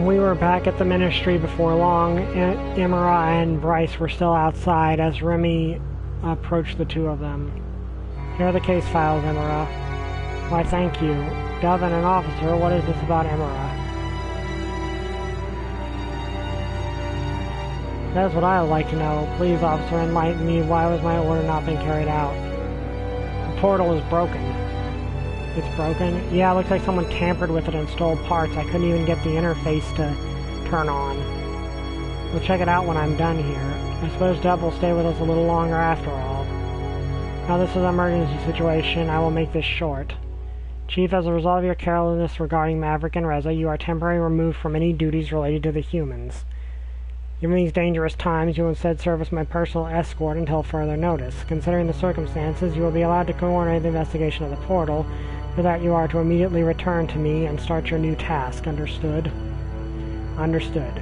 We were back at the ministry before long. Imra and Bryce were still outside as Remy approached the two of them. Here are the case files, Imra. Why, thank you. Devin, an officer, what is this about Imra? That is what I would like to know. Please, officer, enlighten me. Why was my order not being carried out? The portal is broken. It's broken? Yeah, it looks like someone tampered with it and stole parts. I couldn't even get the interface to turn on. We'll check it out when I'm done here. I suppose Dev will stay with us a little longer after all. Now this is an emergency situation. I will make this short. Chief, as a result of your carelessness regarding Maverick and Reza, you are temporarily removed from any duties related to the humans. Given these dangerous times, you will instead serve as my personal escort until further notice. Considering the circumstances, you will be allowed to coordinate the investigation of the portal. For that you are to immediately return to me and start your new task. Understood? Understood.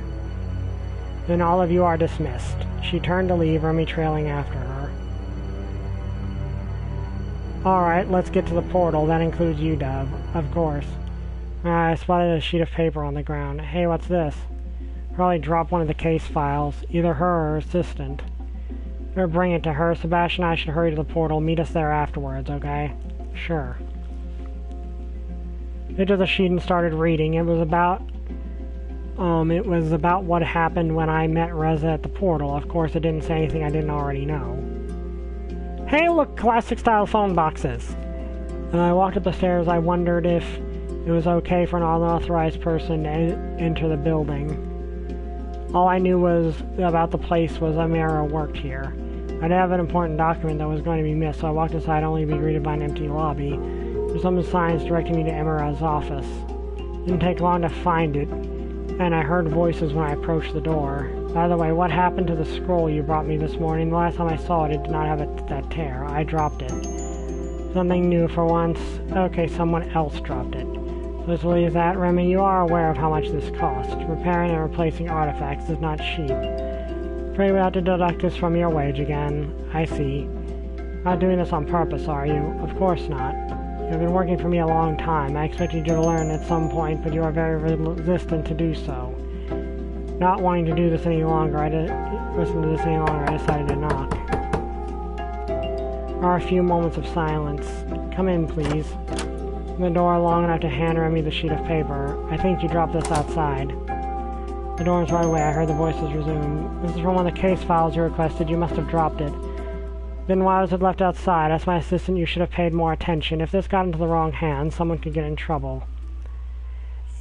Then all of you are dismissed. She turned to leave, Remy trailing after her. Alright, let's get to the portal. That includes you, Dev. Of course. I spotted a sheet of paper on the ground. Hey, what's this? Probably dropped one of the case files. Either her or her assistant. Better bring it to her. Sebastian and I should hurry to the portal. Meet us there afterwards, okay? Sure. Picked up the sheet and started reading. It was about It was about what happened when I met Reza at the portal. Of course, it didn't say anything I didn't already know. Hey, look, classic-style phone boxes. And I walked up the stairs. I wondered if it was okay for an unauthorized person to enter the building. All I knew was about the place was Amira worked here. I'd have an important document that was going to be missed, so I walked inside only to be greeted by an empty lobby. There's some signs directing me to Amira's office. It didn't take long to find it, and I heard voices when I approached the door. By the way, what happened to the scroll you brought me this morning? The last time I saw it, it did not have that tear. I dropped it. Something new for once. Okay, someone else dropped it. So this will leave that. Remy, you are aware of how much this costs. Repairing and replacing artifacts is not cheap. Afraid we have to deduct this from your wage again. I see. Not doing this on purpose, are you? Of course not. You've been working for me a long time. I expected you to learn at some point, but you are very resistant to do so. Not wanting to do this any longer, I decided to knock. There are a few moments of silence. Come in, please. The door long enough to hand Remy the sheet of paper. I think you dropped this outside. The door was right away. I heard the voices resume. This is from one of the case files you requested. You must have dropped it. Been wise had left outside. As my assistant, you should have paid more attention. If this got into the wrong hands, someone could get in trouble.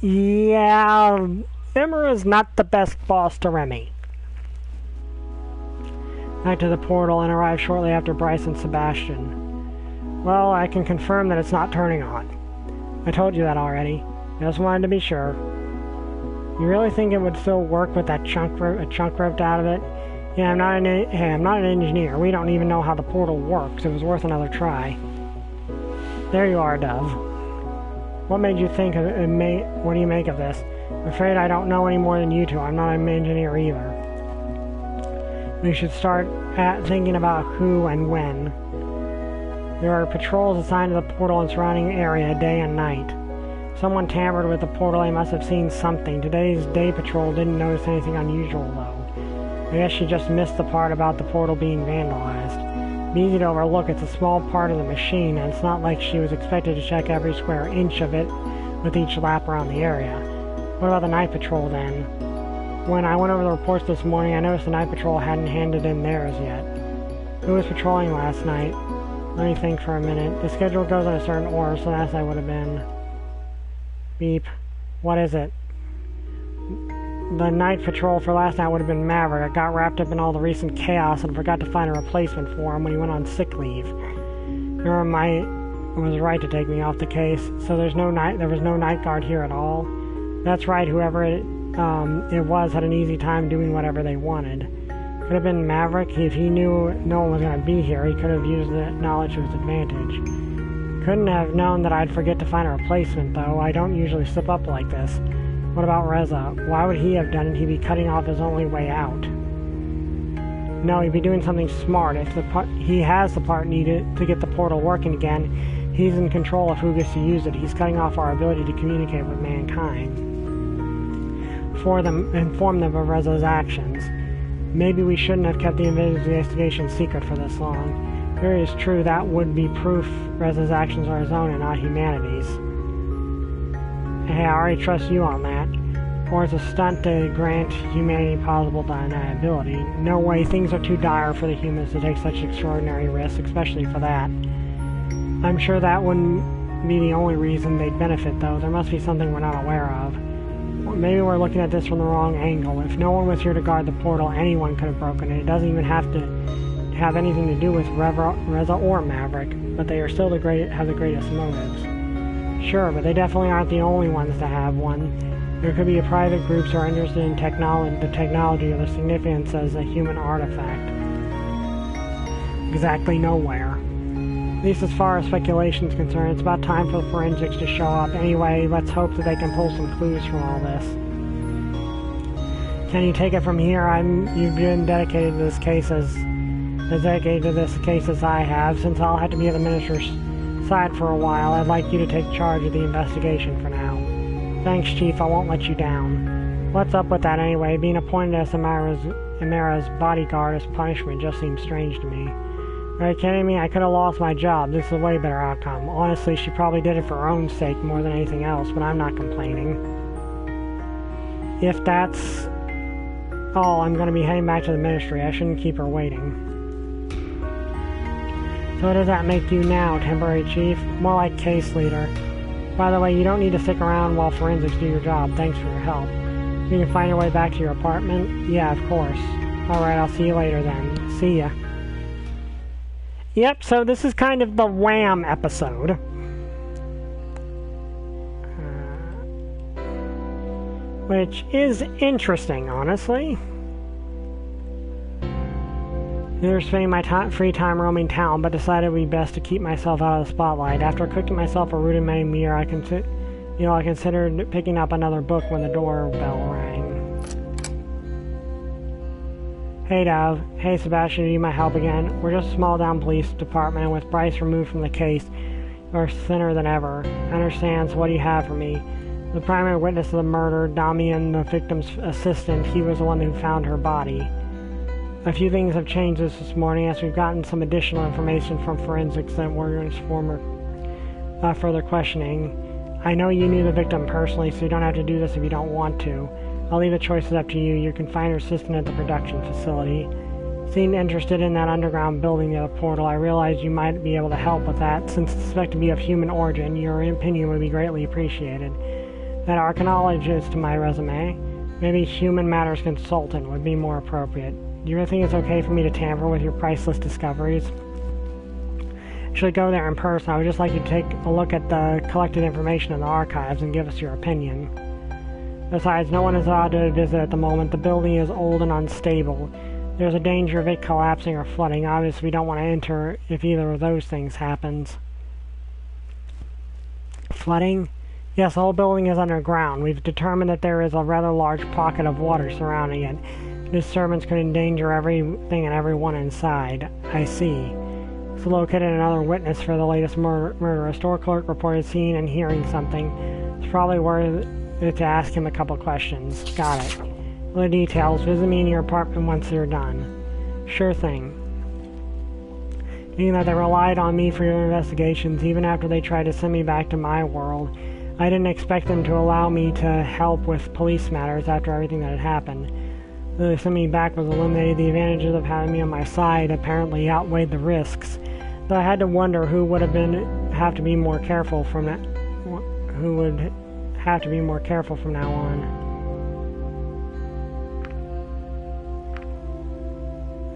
Yeah, Emma is not the best boss to Remy. Back to the portal and arrived shortly after Bryce and Sebastian. Well, I can confirm that it's not turning on. I told you that already. Just wanted to be sure. You really think it would still work with that chunk ripped out of it? Yeah, I'm not an engineer. We don't even know how the portal works. It was worth another try. There you are, Dove. What made you think of it? What do you make of this? I'm afraid I don't know any more than you two. I'm not an engineer either. We should start thinking about who and when. There are patrols assigned to the portal and surrounding area day and night. Someone tampered with the portal. They must have seen something. Today's day patrol didn't notice anything unusual, though. I guess she just missed the part about the portal being vandalized. It's easy to overlook. It's a small part of the machine, and it's not like she was expected to check every square inch of it with each lap around the area. What about the night patrol, then? When I went over the reports this morning, I noticed the night patrol hadn't handed in theirs yet. Who was patrolling last night? Let me think for a minute. The schedule goes in a certain order, so that's I would have been. Beep. What is it? The night patrol for last night would have been Maverick. I got wrapped up in all the recent chaos and forgot to find a replacement for him when he went on sick leave. Was right to take me off the case, so there was no night guard here at all. That's right, whoever it was had an easy time doing whatever they wanted. Could have been Maverick. If he knew no one was going to be here, he could have used that knowledge to his advantage. Couldn't have known that I'd forget to find a replacement, though. I don't usually slip up like this. What about Reza? Why would he have done it? He'd be cutting off his only way out. No, he'd be doing something smart. If he has the part needed to get the portal working again, he's in control of who gets to use it. He's cutting off our ability to communicate with mankind. Inform them of Reza's actions. Maybe we shouldn't have kept the investigation secret for this long. If it is true, that would be proof Reza's actions are his own and not humanity's. Hey, I already trust you on that. Or it's a stunt to grant humanity possible deniability. No way, things are too dire for the humans to take such extraordinary risks, especially for that. I'm sure that wouldn't be the only reason they'd benefit, though. There must be something we're not aware of. Or maybe we're looking at this from the wrong angle. If no one was here to guard the portal, anyone could have broken it. It doesn't even have to have anything to do with Reza or Maverick, but they are still have the greatest motives. Sure, but they definitely aren't the only ones to have one. There could be private groups who are interested in the technology or the significance as a human artifact. Exactly nowhere. At least as far as speculation is concerned, it's about time for the forensics to show up. Anyway, let's hope that they can pull some clues from all this. Can you take it from here? You've been dedicated to this case as I have. Since I'll have to be at the minister's side for a while, I'd like you to take charge of the investigation for now. Thanks, Chief. I won't let you down. What's up with that anyway? Being appointed as Amira's bodyguard as punishment just seems strange to me. Are you kidding me? I could have lost my job. This is a way better outcome. Honestly, she probably did it for her own sake more than anything else, but I'm not complaining. if that's all, I'm going to be heading back to the ministry. I shouldn't keep her waiting. So what does that make you now, temporary chief? More like case leader. By the way, you don't need to stick around while forensics do your job. Thanks for your help. You can find your way back to your apartment? Yeah, of course. Alright, I'll see you later then. See ya. Yep, so this is kind of the Wham episode. Which is interesting, honestly. I was spending my free time roaming town, but decided it would be best to keep myself out of the spotlight. After cooking myself a rudimentary meal, I considered picking up another book when the doorbell rang. Hey, Dove. Hey, Sebastian, do you need my help again? We're just a small-down police department, and with Bryce removed from the case, we're thinner than ever. I understand, so what do you have for me? The primary witness of the murder, Damian, the victim's assistant, he was the one who found her body. A few things have changed this morning as we've gotten some additional information from forensics that were informed further questioning. I know you knew the victim personally, so you don't have to do this if you don't want to. I'll leave the choices up to you. You can find her assistant at the production facility. Seemed interested in that underground building near the portal. I realized you might be able to help with that. Since suspected to be of human origin, your opinion would be greatly appreciated. That archaeologist to my resume. Maybe human matters consultant would be more appropriate. Do you really think it's okay for me to tamper with your priceless discoveries? Should go there in person. I would just like you to take a look at the collected information in the archives and give us your opinion. Besides, no one is allowed to visit at the moment. The building is old and unstable. There's a danger of it collapsing or flooding. Obviously, we don't want to enter if either of those things happens. Flooding? Yes, the whole building is underground. We've determined that there is a rather large pocket of water surrounding it. Disturbance could endanger everything and everyone inside. I see. So located another witness for the latest murder. A store clerk reported seeing and hearing something. It's probably worth it to ask him a couple questions. Got it. The details. Visit me in your apartment once you're done. Sure thing. Meaning that they relied on me for your investigations even after they tried to send me back to my world. I didn't expect them to allow me to help with police matters after everything that had happened. They sent me back was eliminated. The advantages of having me on my side apparently outweighed the risks. So I had to wonder who would have to be more careful from that. Who would have to be more careful from now on.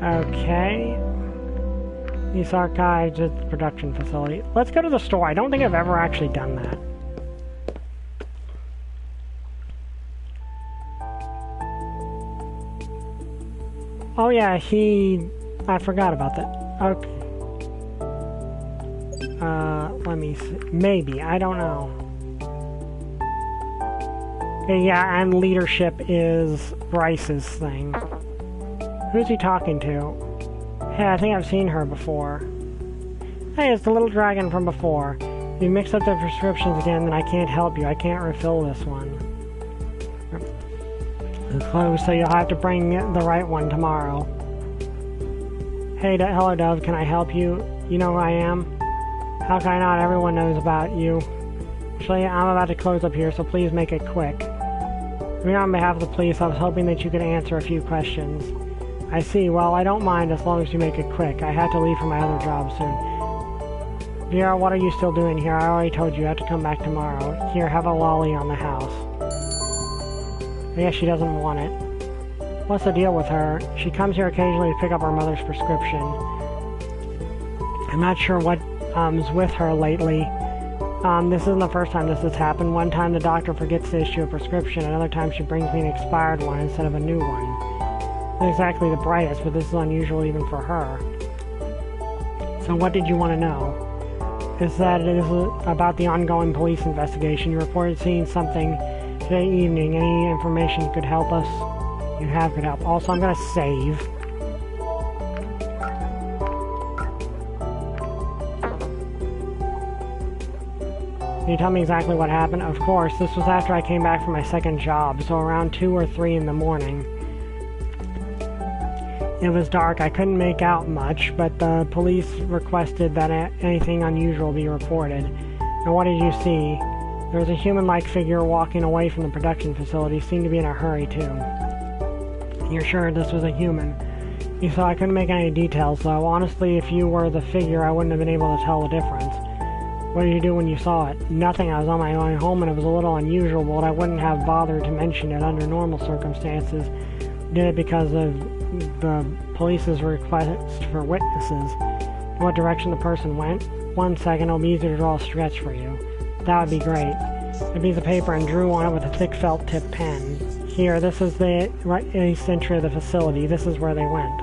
Okay. These archives at the production facility. Let's go to the store. I don't think I've ever actually done that. Oh yeah, I forgot about that. Okay. Let me see. Maybe. I don't know. Okay, yeah, and leadership is Bryce's thing. Who's he talking to? Hey, I think I've seen her before. Hey, it's the little dragon from before. If you mix up the prescriptions again, then I can't help you. I can't refill this one. Close, so you'll have to bring the right one tomorrow. Hey, hello, Dove. Can I help you? You know who I am? How can I not? Everyone knows about you. Actually, I'm about to close up here, so please make it quick. I mean, on behalf of the police, I was hoping that you could answer a few questions. I see. Well, I don't mind as long as you make it quick. I have to leave for my other job soon. Vera, what are you still doing here? I already told you have to come back tomorrow. Here, have a lolly on the house. I guess she doesn't want it. What's the deal with her? She comes here occasionally to pick up her mother's prescription. I'm not sure what is with her lately. This isn't the first time this has happened. One time the doctor forgets to issue a prescription. Another time she brings me an expired one instead of a new one. Not exactly the brightest, but this is unusual even for her. So what did you want to know? Is that it is about the ongoing police investigation. You reported seeing something today evening. Any information could help us? You have could help. Also, I'm going to save. Can you tell me exactly what happened? Of course, this was after I came back from my second job, so around 2 or 3 in the morning. It was dark, I couldn't make out much, but the police requested that anything unusual be reported. And what did you see? There was a human-like figure walking away from the production facility. Seemed to be in a hurry, too. You're sure this was a human? You saw I couldn't make any details, though. Honestly, if you were the figure, I wouldn't have been able to tell the difference. What did you do when you saw it? Nothing. I was on my way home and it was a little unusual, but I wouldn't have bothered to mention it under normal circumstances. Did it because of the police's request for witnesses. What direction the person went? 1 second, it'll be easier to draw a sketch for you. That would be great. A piece of paper and drew on it with a thick felt-tip pen. Here, this is the east entry of the facility. This is where they went.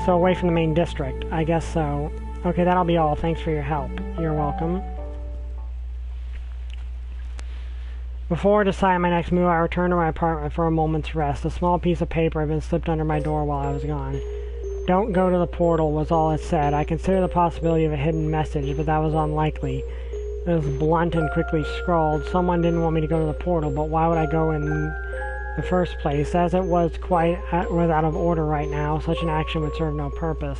So away from the main district. I guess so. Okay, that'll be all. Thanks for your help. You're welcome. Before deciding my next move, I returned to my apartment for a moment's rest. A small piece of paper had been slipped under my door while I was gone. Don't go to the portal was all it said. I considered the possibility of a hidden message, but that was unlikely. It was blunt and quickly scrawled. Someone didn't want me to go to the portal, but why would I go in the first place? As it was out of order right now, such an action would serve no purpose.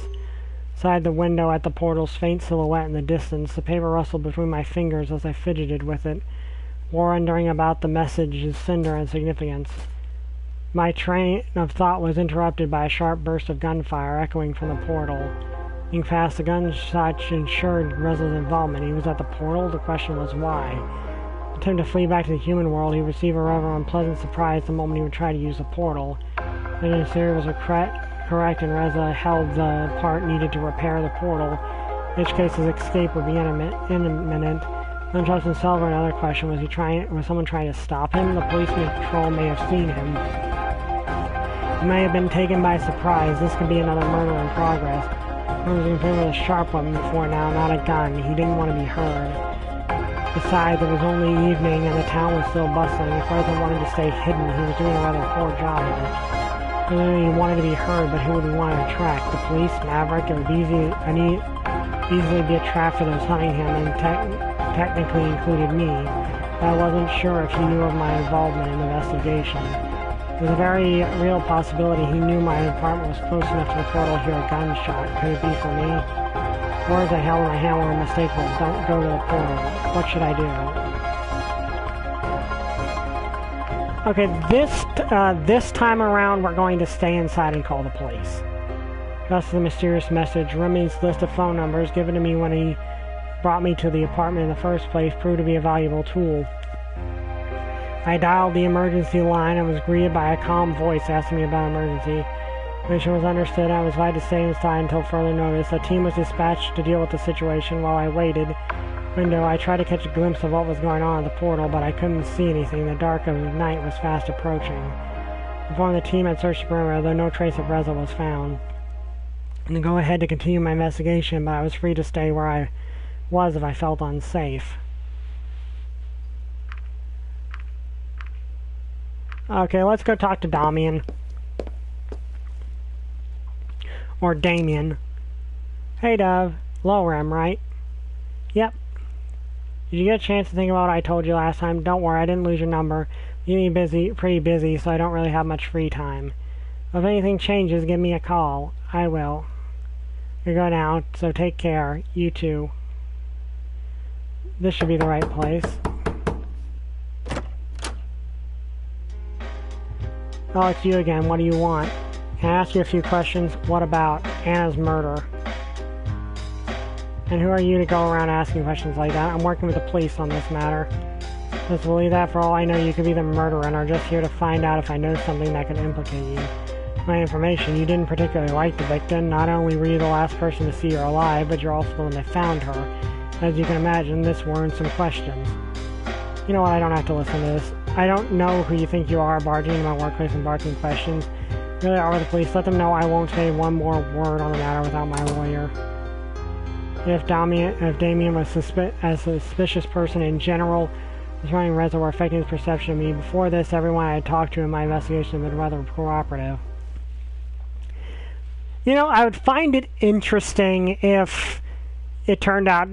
Beside the window at the portal's faint silhouette in the distance, the paper rustled between my fingers as I fidgeted with it, wondering about the message's sender and significance. My train of thought was interrupted by a sharp burst of gunfire echoing from the portal. Being fast, the gunshot ensured Reza's involvement. He was at the portal. The question was why. Attempting to flee back to the human world, he received a rather unpleasant surprise the moment he would try to use the portal. The theory was correct, and Reza held the part needed to repair the portal, in which case his escape would be imminent. Untouched himself, or another question, was someone trying to stop him? The policeman patrol may have seen him. He may have been taken by surprise. This could be another murder in progress. He was in favor of a sharp weapon before now, not a gun. He didn't want to be heard. Besides, it was only evening and the town was still bustling. If Reza wanted to stay hidden, he was doing a rather poor job of it. He wanted to be heard, but who would he want to attract? The police? Maverick? It would easily be a trap for those hunting him, and technically included me. But I wasn't sure if he knew of my involvement in the investigation. There's a very real possibility he knew my apartment was close enough to the portal to hear a gunshot. Could it be for me? Words I held in my hand were unmistakable. Don't go to the portal. What should I do? Okay, this time around we're going to stay inside and call the police. Thus the mysterious message. Remy's list of phone numbers given to me when he brought me to the apartment in the first place proved to be a valuable tool. I dialed the emergency line and was greeted by a calm voice asking me about emergency. Mission was understood. I was invited to stay inside until further notice. A team was dispatched to deal with the situation. While I waited, I tried to catch a glimpse of what was going on at the portal, but I couldn't see anything. The dark of night was fast approaching. Informed the team had searched the perimeter, though no trace of Reza was found. And to go ahead to continue my investigation, but I was free to stay where I was if I felt unsafe. Okay, let's go talk to Damian. Or Damien. Hey, Dove. Low Rem, right? Yep. Did you get a chance to think about what I told you last time? Don't worry, I didn't lose your number. You're pretty busy, so I don't really have much free time. If anything changes, give me a call. I will. You go now, so take care. You too. This should be the right place. Oh, it's you again. What do you want? Can I ask you a few questions? What about Anna's murder? And who are you to go around asking questions like that? I'm working with the police on this matter. Let's believe that for all I know you could be the murderer and are just here to find out if I know something that could implicate you. My information, you didn't particularly like the victim. Not only were you the last person to see her alive, but you're also the one that found her. As you can imagine, this warrants some questions. You know what, I don't have to listen to this. I don't know who you think you are barging into my workplace and barking questions. Really are with the police. Let them know I won't say one more word on the matter without my lawyer. If Damien was a suspicious person in general, the surrounding Reza were affecting his perception of me. Before this, everyone I had talked to in my investigation had been rather cooperative. You know, I would find it interesting if it turned out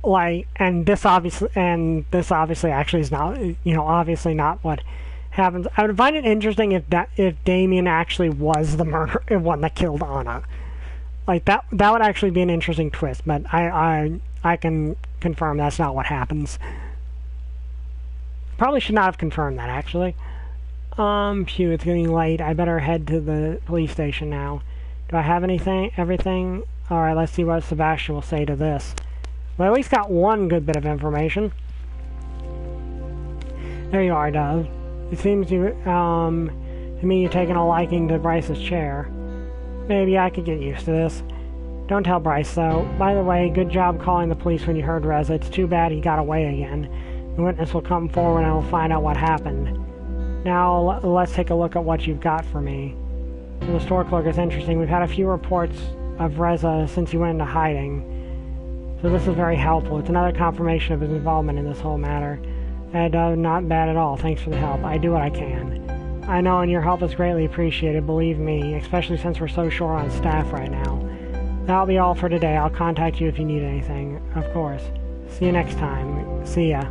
like, and this obviously actually is not, obviously not what happens. I would find it interesting if Damien actually was the one that killed Anna. Like that would actually be an interesting twist, but I can confirm that's not what happens. Probably should not have confirmed that, actually. Phew, it's getting late. I better head to the police station now. Do I have anything? Everything? Alright, let's see what Sebastian will say to this. Well, at least got one good bit of information. There you are, Dove. It seems you, to me you're taking a liking to Bryce's chair. Maybe I could get used to this. Don't tell Bryce, though. By the way, good job calling the police when you heard Reza. It's too bad he got away again. The witness will come forward and we'll find out what happened. Now, let's take a look at what you've got for me. The store clerk is interesting. We've had a few reports of Reza since he went into hiding. So this is very helpful. It's another confirmation of his involvement in this whole matter. And not bad at all. Thanks for the help. I do what I can. I know, and your help is greatly appreciated, believe me, especially since we're so short on staff right now. That'll be all for today. I'll contact you if you need anything. Of course. See you next time. See ya.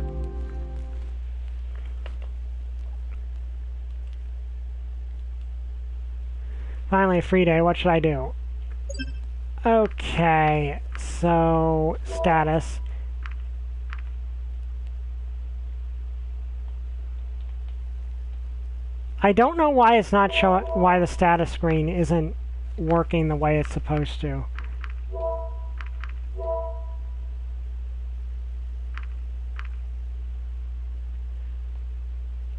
Finally, a free day. What should I do? Okay, so status. I don't know why it's not showing, why the status screen isn't working the way it's supposed to.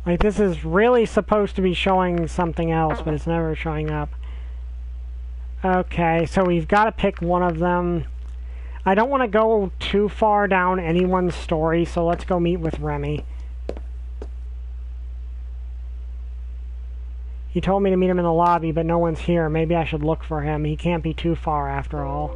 Like, this is really supposed to be showing something else, but it's never showing up. Okay, so we've got to pick one of them. I don't want to go too far down anyone's story, so let's go meet with Remy. He told me to meet him in the lobby, but no one's here. Maybe I should look for him. He can't be too far after all.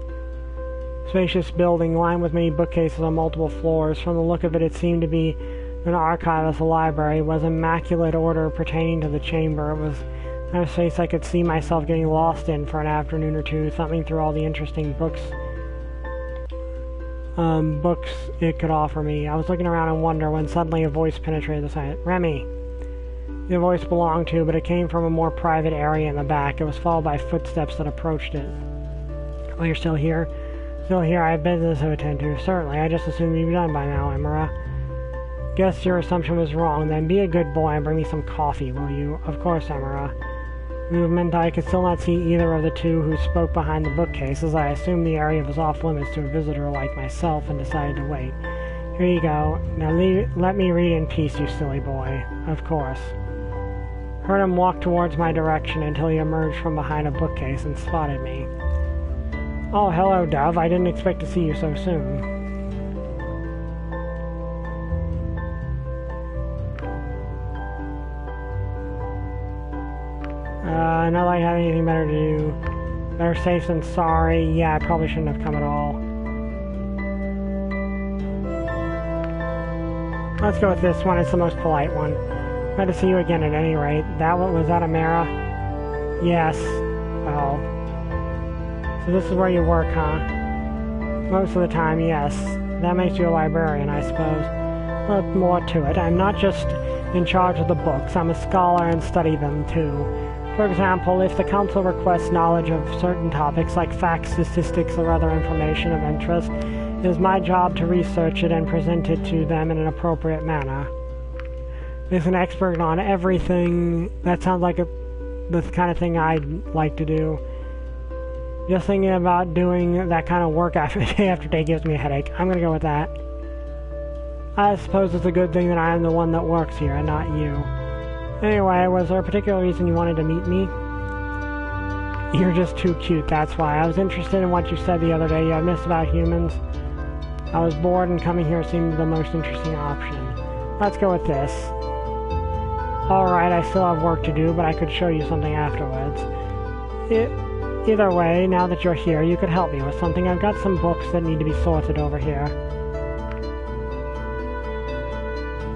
Spacious building, lined with many bookcases on multiple floors. From the look of it, it seemed to be an archive as a library. It was immaculate order pertaining to the chamber. It was a space I could see myself getting lost in for an afternoon or two, thumbing through all the interesting books it could offer me. I was looking around in wonder when suddenly a voice penetrated the silence. Remy. The voice belonged to, but it came from a more private area in the back. It was followed by footsteps that approached it. Oh, you're still here? Still here. I have business to attend to. Certainly. I just assumed you'd be done by now, Emira. Guess your assumption was wrong. Then be a good boy and bring me some coffee, will you? Of course, Emira. Movement. I could still not see either of the two who spoke behind the bookcases. I assumed the area was off limits to a visitor like myself and decided to wait. Here you go. Now let me read in peace, you silly boy. Of course. Heard him walk towards my direction until he emerged from behind a bookcase and spotted me. Oh, hello, Dove. I didn't expect to see you so soon. Not like having anything better to do. Better safe than sorry. Yeah, I probably shouldn't have come at all. Let's go with this one. It's the most polite one. Glad to see you again at any rate. Was that Amara? Yes. Oh. So this is where you work, huh? Most of the time, yes. That makes you a librarian, I suppose. Well, more to it. I'm not just in charge of the books. I'm a scholar and study them, too. For example, if the council requests knowledge of certain topics like facts, statistics, or other information of interest, it is my job to research it and present it to them in an appropriate manner. As an expert on everything, that sounds like the kind of thing I'd like to do. Just thinking about doing that kind of work day after day gives me a headache. I'm gonna go with that. I suppose it's a good thing that I am the one that works here and not you. Anyway, was there a particular reason you wanted to meet me? You're just too cute, that's why. I was interested in what you said the other day. You had missed about humans. I was bored and coming here seemed the most interesting option. Let's go with this. Alright, I still have work to do, but I could show you something afterwards. Either way, now that you're here, you could help me with something. I've got some books that need to be sorted over here.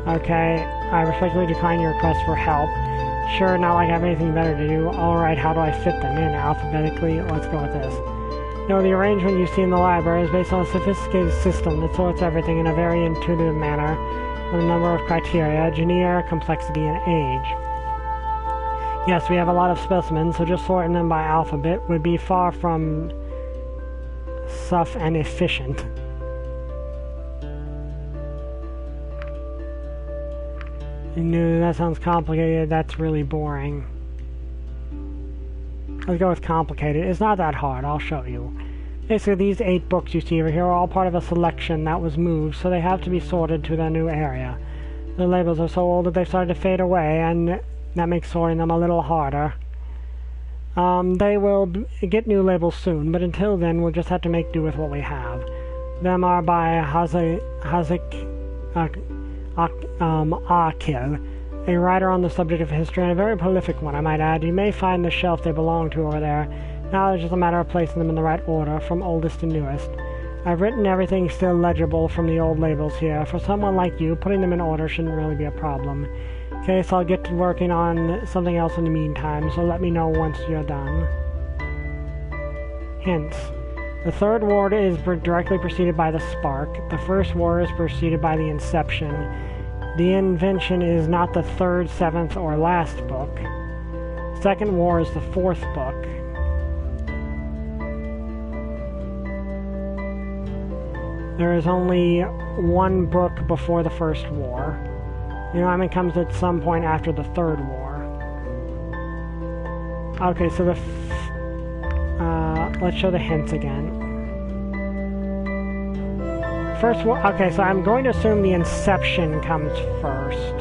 Okay, I respectfully decline your request for help. Sure, not like I have anything better to do. Alright, how do I fit them in alphabetically? Let's go with this. No, the arrangement you see in the library is based on a sophisticated system that sorts everything in a very intuitive manner with a number of criteria: genre, complexity, and age. Yes, we have a lot of specimens, so just sorting them by alphabet would be far from suff and efficient. No, that sounds complicated. That's really boring. Let's go with complicated. It's not that hard. I'll show you. Basically, these 8 books you see over here are all part of a selection that was moved, so they have to be sorted to their new area. The labels are so old that they've started to fade away, and that makes sorting them a little harder. They will get new labels soon, but until then, we'll just have to make do with what we have. Them are by Akil, a writer on the subject of history, and a very prolific one, I might add. You may find the shelf they belong to over there. Now it's just a matter of placing them in the right order, from oldest to newest. I've written everything still legible from the old labels here. For someone like you, putting them in order shouldn't really be a problem. Okay, so I'll get to working on something else in the meantime, so let me know once you're done. Hints. The third war is directly preceded by the spark. The first war is preceded by the inception. The invention is not the third, seventh, or last book. Second war is the fourth book. There is only one book before the first war. The alignment comes at some point after the third war. Okay, so let's show the hints again. First war. Okay, so I'm going to assume the inception comes first.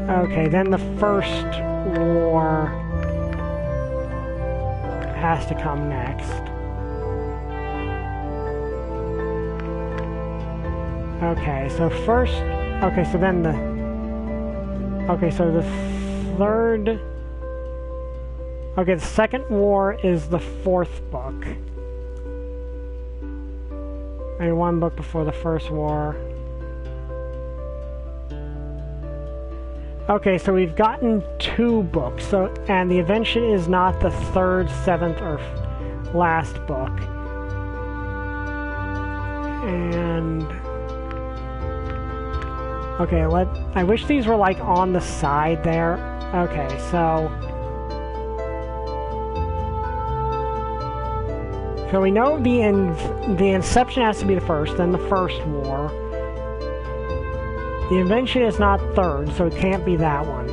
Okay, then the first war has to come next. Okay, so first... Okay, so then the... Okay, so the third... Okay, the second war is the fourth book. And one book before the first war. Okay, so we've gotten 2 books, and the invention is not the third, seventh, or last book. And... Okay, I wish these were, like, on the side there. Okay, so... So we know the inception has to be the first, then the first war. The invention is not third, so it can't be that one.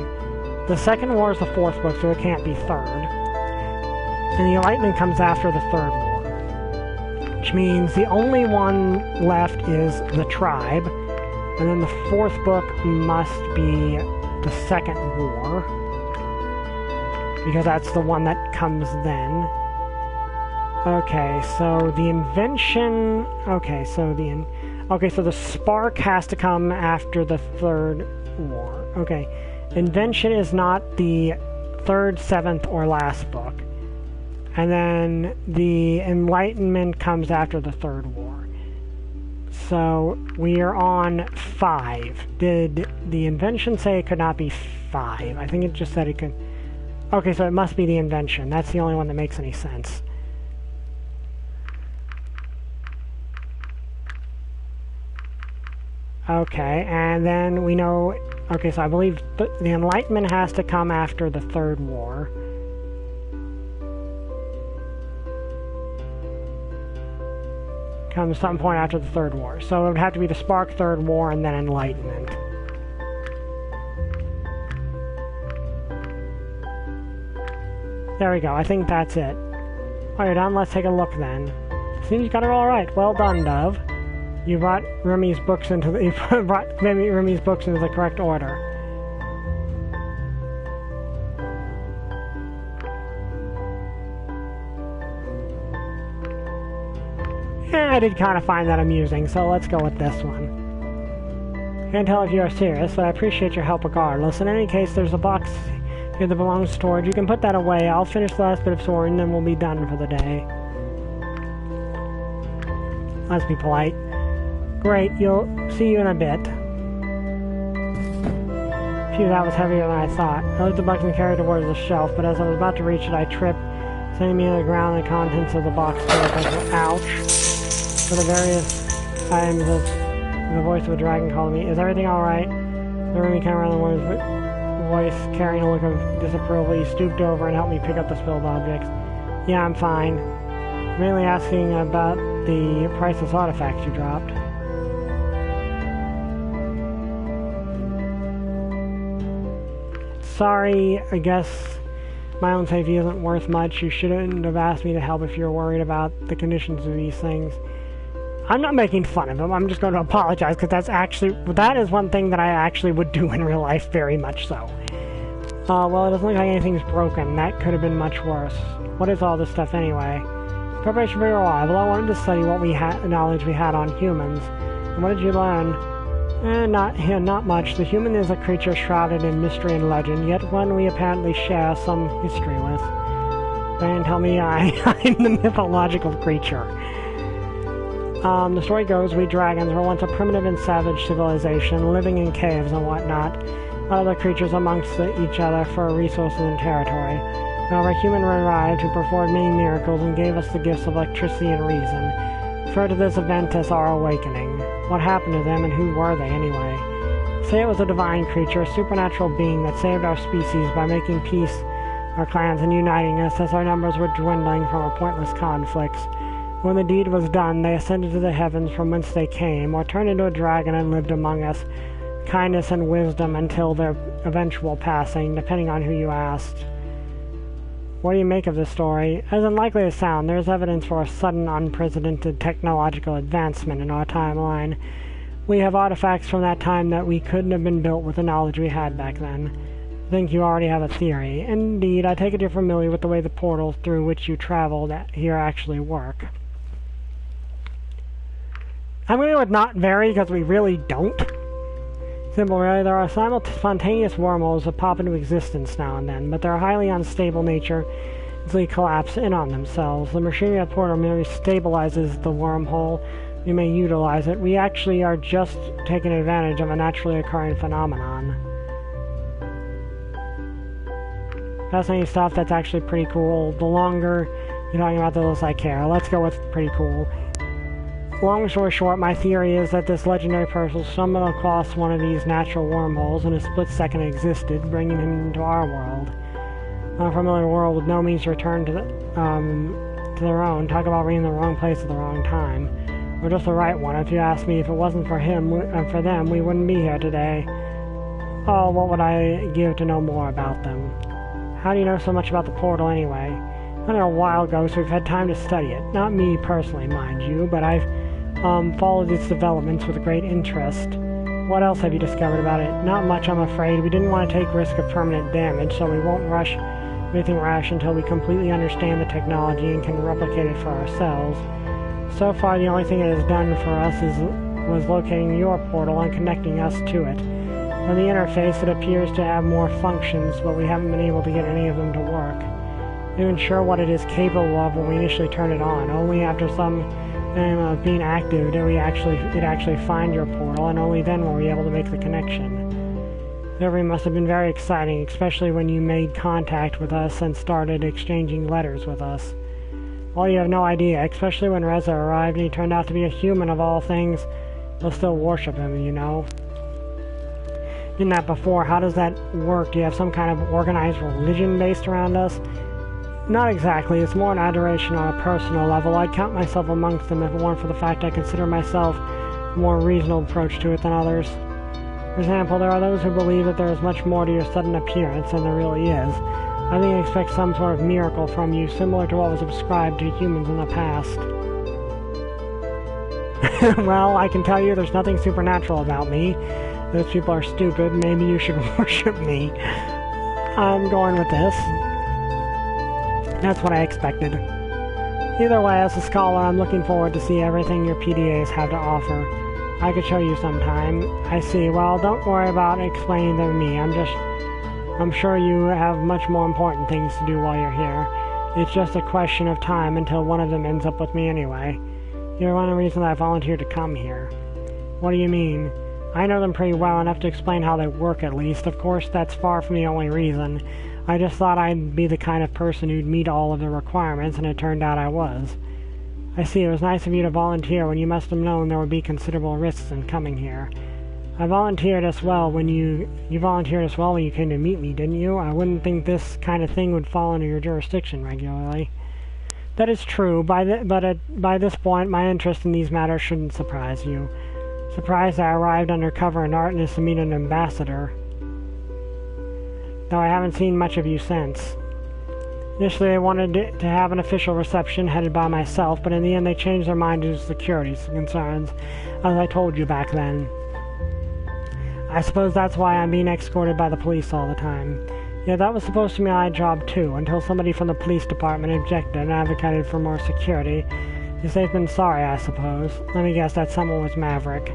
The second war is the fourth book, so it can't be third. And the enlightenment comes after the third war. Which means the only one left is the tribe. And then the fourth book must be the second war. Because that's the one that comes then. Okay, so the invention... Okay, so the spark has to come after the third war. Okay, invention is not the third, seventh, or last book. And then the enlightenment comes after the third war. So we are on 5. Did the invention say it could not be 5? I think it just said it could... Okay, so it must be the invention. That's the only one that makes any sense. Okay, and then we know... Okay, so I believe the Enlightenment has to come after the third war. Comes some point after the third war. So it would have to be the Spark Third War and then Enlightenment. There we go, I think that's it. Alright, you're done, let's take a look then. Seems you got it all right. Well done, Dove. You brought Remy's books into the Remy's books into the correct order. Yeah, I did kind of find that amusing, so let's go with this one. Can't tell if you are serious, but I appreciate your help regardless. In any case, there's a box here that belongs to storage. You can put that away. I'll finish the last bit of sorting, then we'll be done for the day. Let's be polite. Great, see you in a bit. Phew, that was heavier than I thought. I looked the box and carried it towards the shelf, but as I was about to reach it, I tripped, sending me to the ground and the contents of the box fell. Ouch. For the various items, the voice of a dragon called me. Is everything alright? The room came around the woman's voice, carrying a look of disapproval. He stooped over and helped me pick up the spilled objects. Yeah, I'm fine. Mainly asking about the priceless artifacts you dropped. Sorry, I guess my own safety isn't worth much. You shouldn't have asked me to help if you're worried about the conditions of these things. I'm not making fun of him. I'm just going to apologize, because that is one thing that I actually would do in real life, very much so. Well, it doesn't look like anything's broken. That could have been much worse. What is all this stuff anyway? Preparation for your arrival. I wanted to study what knowledge we had on humans. And what did you learn? Not much. The human is a creature shrouded in mystery and legend, yet one we apparently share some history with. Don't tell me I'm the mythological creature. The story goes, we dragons were once a primitive and savage civilization, living in caves and whatnot, other creatures amongst each other for resources and territory. However, a human arrived who performed many miracles and gave us the gifts of electricity and reason. Refer to this event as our awakening. What happened to them, and who were they anyway? Say it was a divine creature, a supernatural being that saved our species by making peace our clans and uniting us as our numbers were dwindling from our pointless conflicts. When the deed was done, they ascended to the heavens from whence they came, or turned into a dragon and lived among us, kindness and wisdom until their eventual passing, depending on who you asked. What do you make of this story? As unlikely as sound, there is evidence for a sudden, unprecedented technological advancement in our timeline. We have artifacts from that time that we couldn't have been built with the knowledge we had back then. I think you already have a theory. Indeed, I take it you're familiar with the way the portals through which you traveled here actually work. I'm going to go with not very, because we really don't. Simple, really. There are spontaneous wormholes that pop into existence now and then, but they're highly unstable nature, easily collapse in on themselves. The machinery of the portal merely stabilizes the wormhole. We may utilize it. We actually are just taking advantage of a naturally occurring phenomenon. Fascinating stuff. That's actually pretty cool. The longer you're talking about, the less I care. Let's go with pretty cool. Long story short, my theory is that this legendary person stumbled across one of these natural wormholes and a split second existed, bringing him into our world. An unfamiliar world with no means to return to their own. Talk about being in the wrong place at the wrong time. Or just the right one. If you ask me, if it wasn't for for them, we wouldn't be here today. Oh, what would I give to know more about them? How do you know so much about the portal anyway? I know a while ago, so we've had time to study it. Not me personally, mind you, but I've followed its developments with great interest. What else have you discovered about it? Not much, I'm afraid. We didn't want to take risk of permanent damage, so we won't rush anything rash until we completely understand the technology and can replicate it for ourselves. So far, the only thing it has done for us was locating your portal and connecting us to it. On the interface, it appears to have more functions, but we haven't been able to get any of them to work. We weren't sure what it is capable of when we initially turned it on. Only after some being active did it actually find your portal, and only then were we able to make the connection. Delivery must have been very exciting, especially when you made contact with us and started exchanging letters with us. Well, you have no idea, especially when Reza arrived and he turned out to be a human of all things. We'll still worship him, you know. Didn't that before. How does that work? Do you have some kind of organized religion based around us? Not exactly. It's more an adoration on a personal level. I'd count myself amongst them if it weren't for the fact I consider myself a more reasonable approach to it than others. For example, there are those who believe that there is much more to your sudden appearance than there really is. I think I expect some sort of miracle from you, similar to what was ascribed to humans in the past. Well, I can tell you there's nothing supernatural about me. Those people are stupid. Maybe you should worship me. I'm going with this. That's what I expected. Either way, as a scholar, I'm looking forward to see everything your PDAs have to offer. I could show you sometime. I see. Well, don't worry about explaining them to me. I'm sure you have much more important things to do while you're here. It's just a question of time until one of them ends up with me anyway. You're one of the reasons I volunteered to come here. What do you mean? I know them pretty well enough to explain how they work at least. Of course, that's far from the only reason. I just thought I'd be the kind of person who'd meet all of the requirements, and it turned out I was. I see, it was nice of you to volunteer when you must have known there would be considerable risks in coming here. I volunteered as well when you volunteered as well when you came to meet me, didn't you? I wouldn't think this kind of thing would fall under your jurisdiction regularly. That is true, by this point, my interest in these matters shouldn't surprise you. Surprised I arrived undercover in darkness to meet an ambassador. Though I haven't seen much of you since. Initially, they wanted to have an official reception headed by myself, but in the end they changed their mind due to security concerns, as I told you back then. I suppose that's why I'm being escorted by the police all the time. Yeah, that was supposed to be my job too, until somebody from the police department objected and advocated for more security. Yes, they've been sorry, I suppose. Let me guess, that someone was Maverick.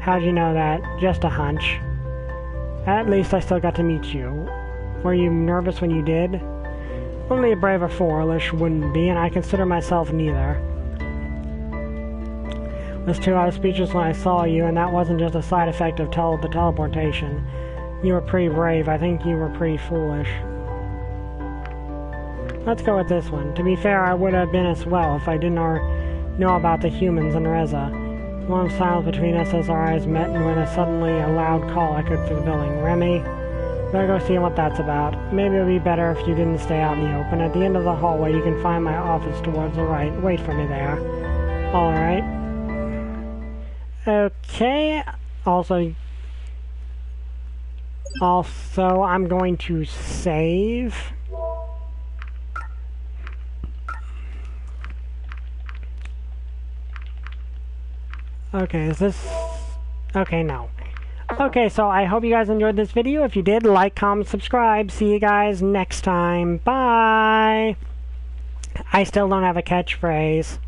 How'd you know that? Just a hunch. At least I still got to meet you. Were you nervous when you did? Only a brave or foolish wouldn't be, and I consider myself neither. Was too, I was speechless when I saw you, and that wasn't just a side effect of the teleportation. You were pretty brave. I think you were pretty foolish. Let's go with this one. To be fair, I would have been as well if I didn't know about the humans and Reza. A long silence between us as our eyes met, and when suddenly a loud call echoed through the building. Remy? Better go see what that's about. Maybe it would be better if you didn't stay out in the open. At the end of the hallway, you can find my office towards the right. Wait for me there. Alright. Okay. Also, I'm going to save. Okay, is this... Okay, no. Okay, so I hope you guys enjoyed this video. If you did, like, comment, subscribe. See you guys next time. Bye! I still don't have a catchphrase.